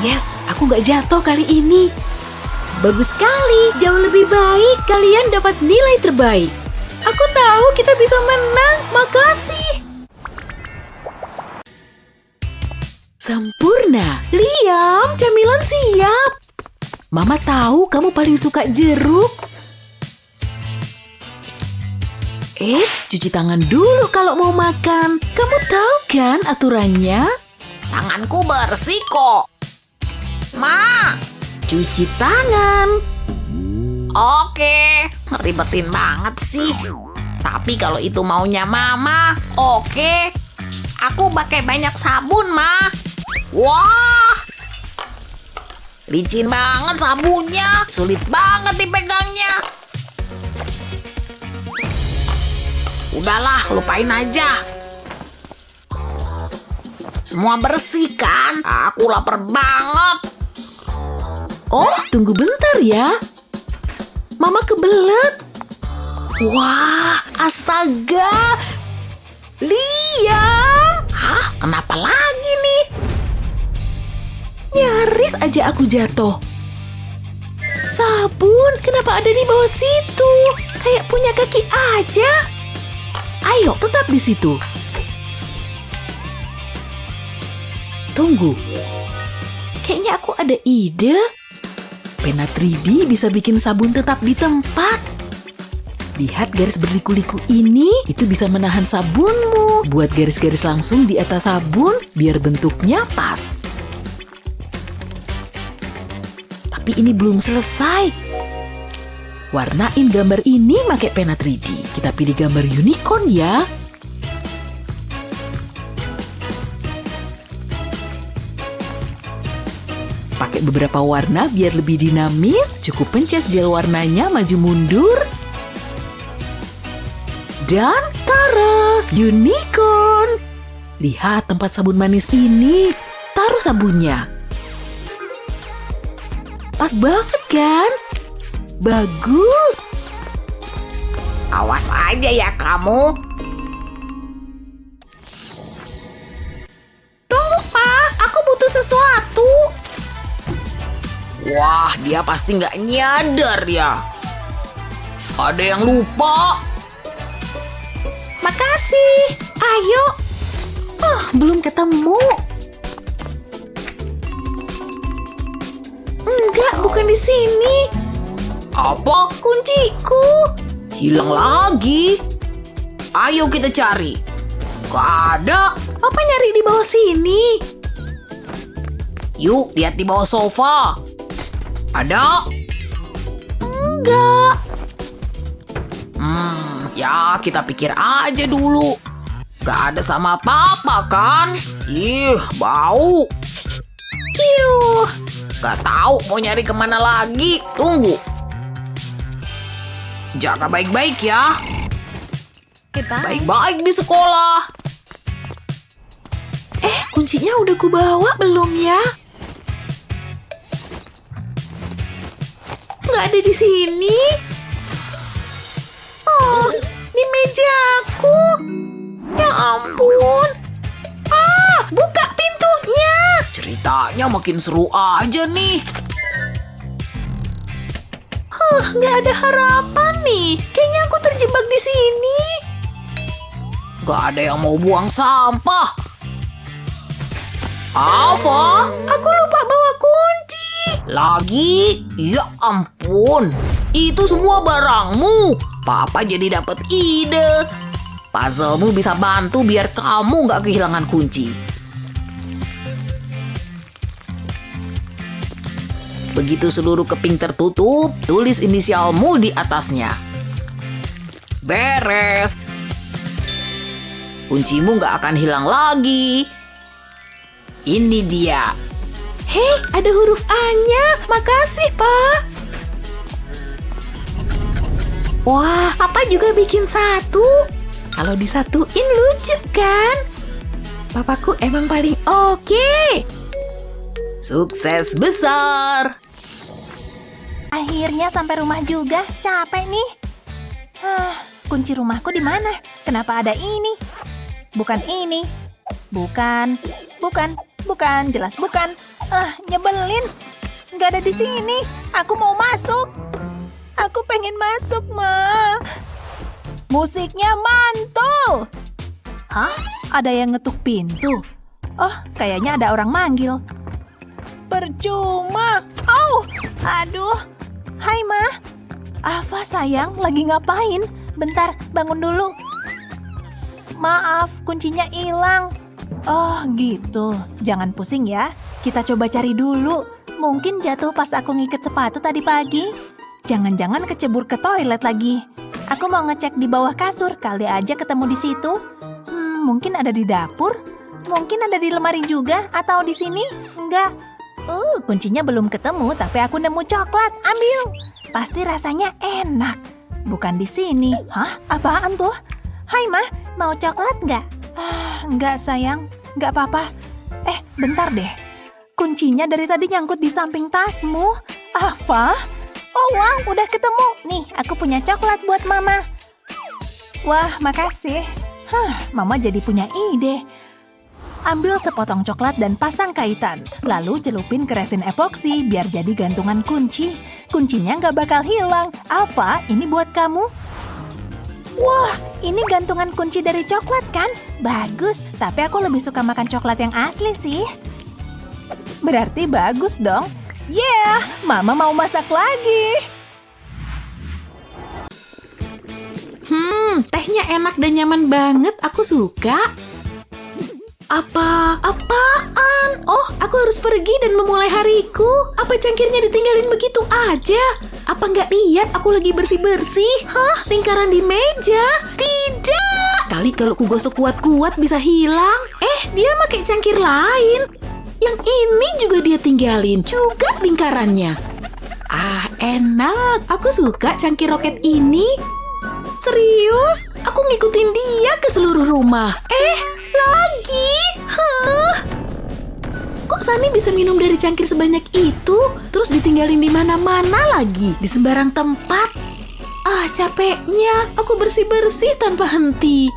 Yes, aku nggak jatuh kali ini. Bagus sekali, jauh lebih baik. Kalian dapat nilai terbaik. Aku tahu kita bisa menang. Makasih. Sempurna. Liam, camilan siap. Mama tahu kamu paling suka jeruk. Eits, cuci tangan dulu kalau mau makan. Kamu tahu kan aturannya? Tanganku bersih kok. Ma, Cuci tangan. oke. Ribetin banget sih. Tapi kalau itu maunya Mama, oke. Aku pakai banyak sabun, Ma. Wah, licin banget sabunnya. Sulit banget dipegangnya. Udahlah, lupain aja. Semua bersih kan? Aku lapar banget. Oh, tunggu bentar ya. Mama kebelet. Wah, astaga. Liam. Hah? Kenapa lagi nih? Nyaris aja aku jatuh. Sabun, kenapa ada di bawah situ? Kayak punya kaki aja. Ayo, tetap di situ. Tunggu. Kayaknya aku ada ide. Pena 3D bisa bikin sabun tetap di tempat. Lihat garis berliku-liku ini, itu bisa menahan sabunmu. Buat garis-garis langsung di atas sabun, biar bentuknya pas. Tapi ini belum selesai. Warnain gambar ini pakai pena 3D. Kita pilih gambar unicorn ya. Pakai beberapa warna biar lebih dinamis. Cukup pencet gel warnanya maju mundur. Dan tara, unicorn. Lihat tempat sabun manis ini. Taruh sabunnya. Pas banget kan? Bagus. Awas aja ya kamu. Tunggu, Pak. Aku butuh sesuatu. Wah, dia pasti nggak nyadar ya. Ada yang lupa. Makasih. Ayo. Belum ketemu. Enggak, bukan di sini. Apa? Kunciku. Hilang lagi. Ayo kita cari. Gak ada. Papa nyari di bawah sini. Yuk, lihat di bawah sofa. Ada? Enggak. Ya kita pikir aja dulu. Gak ada sama papa kan? Ih, bau. Yuh. Gak tahu mau nyari kemana lagi. Tunggu. Jaga baik-baik ya. Baik-baik di sekolah. Kuncinya udah kubawa belum ya? Nggak ada di sini. Oh, di mejaku. Ya ampun. Buka pintunya. Ceritanya makin seru aja nih. Nggak ada harapan nih. Kayaknya aku terjebak di sini. Gak ada yang mau buang sampah. Alfa, aku lupa bawa kunci. Lagi? Ya ampun, itu semua barangmu. Papa jadi dapat ide. Puzzlemu bisa bantu biar kamu gak kehilangan kunci. Begitu seluruh keping tertutup, tulis inisialmu di atasnya. Beres. Kuncimu gak akan hilang lagi. Ini dia. Hei, ada huruf A-nya. Makasih, Pak. Wah, Papa juga bikin satu. Kalau disatuin lucu kan? Papaku emang paling oke. Sukses besar. Akhirnya sampai rumah juga. Capek nih. Kunci rumahku di mana? Kenapa ada ini? Bukan ini. Bukan. Jelas bukan. Nyebelin. Nggak ada di sini. Aku mau masuk. Aku pengen masuk, Ma. Musiknya mantul. Hah? Ada yang ngetuk pintu. Oh, kayaknya ada orang manggil. Percuma. Aduh. Hai, Ma. Ava sayang, lagi ngapain? Bentar, bangun dulu. Maaf, kuncinya hilang. Oh, gitu. Jangan pusing ya. Kita coba cari dulu. Mungkin jatuh pas aku ngikat sepatu tadi pagi. Jangan-jangan kecebur ke toilet lagi. Aku mau ngecek di bawah kasur, kali aja ketemu di situ. Mungkin ada di dapur. Mungkin ada di lemari juga, atau di sini. Enggak. Kuncinya belum ketemu, tapi aku nemu coklat. Ambil. Pasti rasanya enak. Bukan di sini. Hah? Apaan tuh? Hai, Ma. Mau coklat nggak? Nggak, sayang. Nggak apa-apa. Bentar deh. Kuncinya dari tadi nyangkut di samping tasmu. Ava? Oh, wow. Udah ketemu. Nih, aku punya coklat buat Mama. Wah, makasih. Mama jadi punya ide. Ambil sepotong coklat dan pasang kaitan. Lalu celupin ke resin epoksi biar jadi gantungan kunci. Kuncinya nggak bakal hilang. Ava, ini buat kamu. Wah, ini gantungan kunci dari coklat kan? Bagus, tapi aku lebih suka makan coklat yang asli sih. Berarti bagus dong. Yeah, Mama mau masak lagi. Tehnya enak dan nyaman banget. Aku suka. Apaan? Oh, aku harus pergi dan memulai hariku. Apa cangkirnya ditinggalin begitu aja? Apa nggak lihat aku lagi bersih-bersih? Hah? Lingkaran di meja? Tidak! Kali kalau ku gosok kuat-kuat bisa hilang. Dia pakai cangkir lain. Yang ini juga dia tinggalin. Juga lingkarannya. Enak. Aku suka cangkir roket ini. Serius? Aku ngikutin dia ke seluruh rumah. Lagi? Kok Sunny bisa minum dari cangkir sebanyak itu? Terus ditinggalin di mana-mana lagi? Di sembarang tempat? Capeknya. Aku bersih-bersih tanpa henti.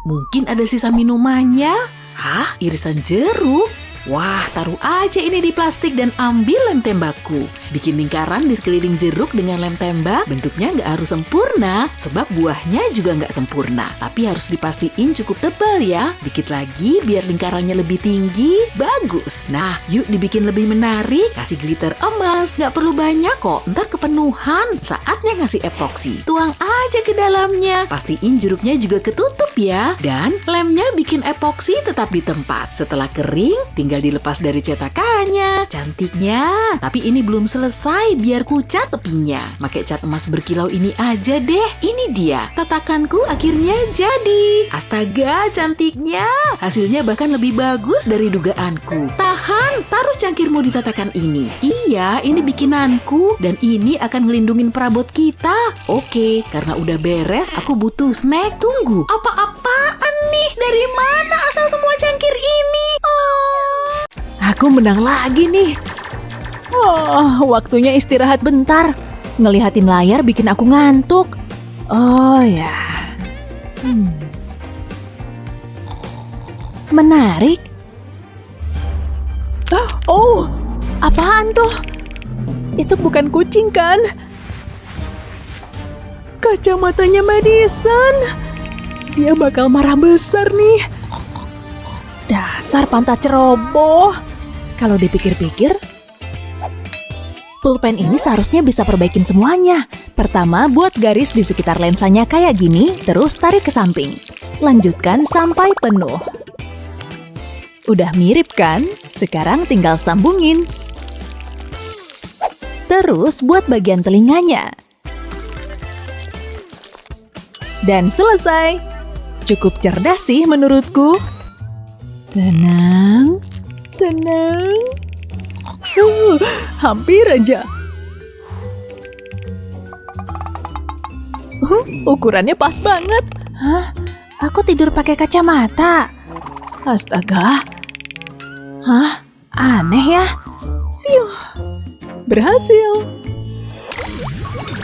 Mungkin ada sisa minumannya? Hah? Irisan jeruk? Wah, taruh aja ini di plastik dan ambil lem tembakku. Bikin lingkaran di sekeliling jeruk dengan lem tembak. Bentuknya nggak harus sempurna, sebab buahnya juga nggak sempurna. Tapi harus dipastiin cukup tebal ya. Dikit lagi biar lingkarannya lebih tinggi. Bagus. Nah, yuk dibikin lebih menarik. Kasih glitter emas. Nggak perlu banyak kok, ntar kepenuhan. Saatnya ngasih epoksi. Tuang aja ke dalamnya. Pastiin jeruknya juga ketutup ya. Dan lemnya bikin epoksi tetap di tempat. Setelah kering, tinggal dilepas dari cetakannya. Cantiknya. Tapi ini belum selesai, biar ku cat tepinya. Pakai cat emas berkilau ini aja deh. Ini dia. Tatakanku akhirnya jadi. Astaga, cantiknya. Hasilnya bahkan lebih bagus dari dugaanku. Tahan, taruh cangkirmu di tatakan ini. Iya, ini bikinanku. Dan ini akan ngelindungin perabot kita. Oke, karena udah beres, aku butuh snack. Tunggu, apa-apaan nih? Dari mana asal semua cangkir ini? Aku menang lagi nih. Waktunya istirahat bentar. Ngelihatin layar bikin aku ngantuk. Oh ya. Menarik. Oh, apaan tuh? Itu bukan kucing kan? Kacamatanya Madison. Dia bakal marah besar nih. Dasar pantat ceroboh. Kalau dipikir-pikir, pulpen ini seharusnya bisa perbaikin semuanya. Pertama, buat garis di sekitar lensanya kayak gini, terus tarik ke samping. Lanjutkan sampai penuh. Udah mirip kan? Sekarang tinggal sambungin. Terus buat bagian telinganya. Dan selesai. Cukup cerdas sih menurutku. Tenang, tenang. Hampir aja. Ukurannya pas banget. Hah? Aku tidur pakai kacamata. Astaga. Hah? Aneh ya. Berhasil.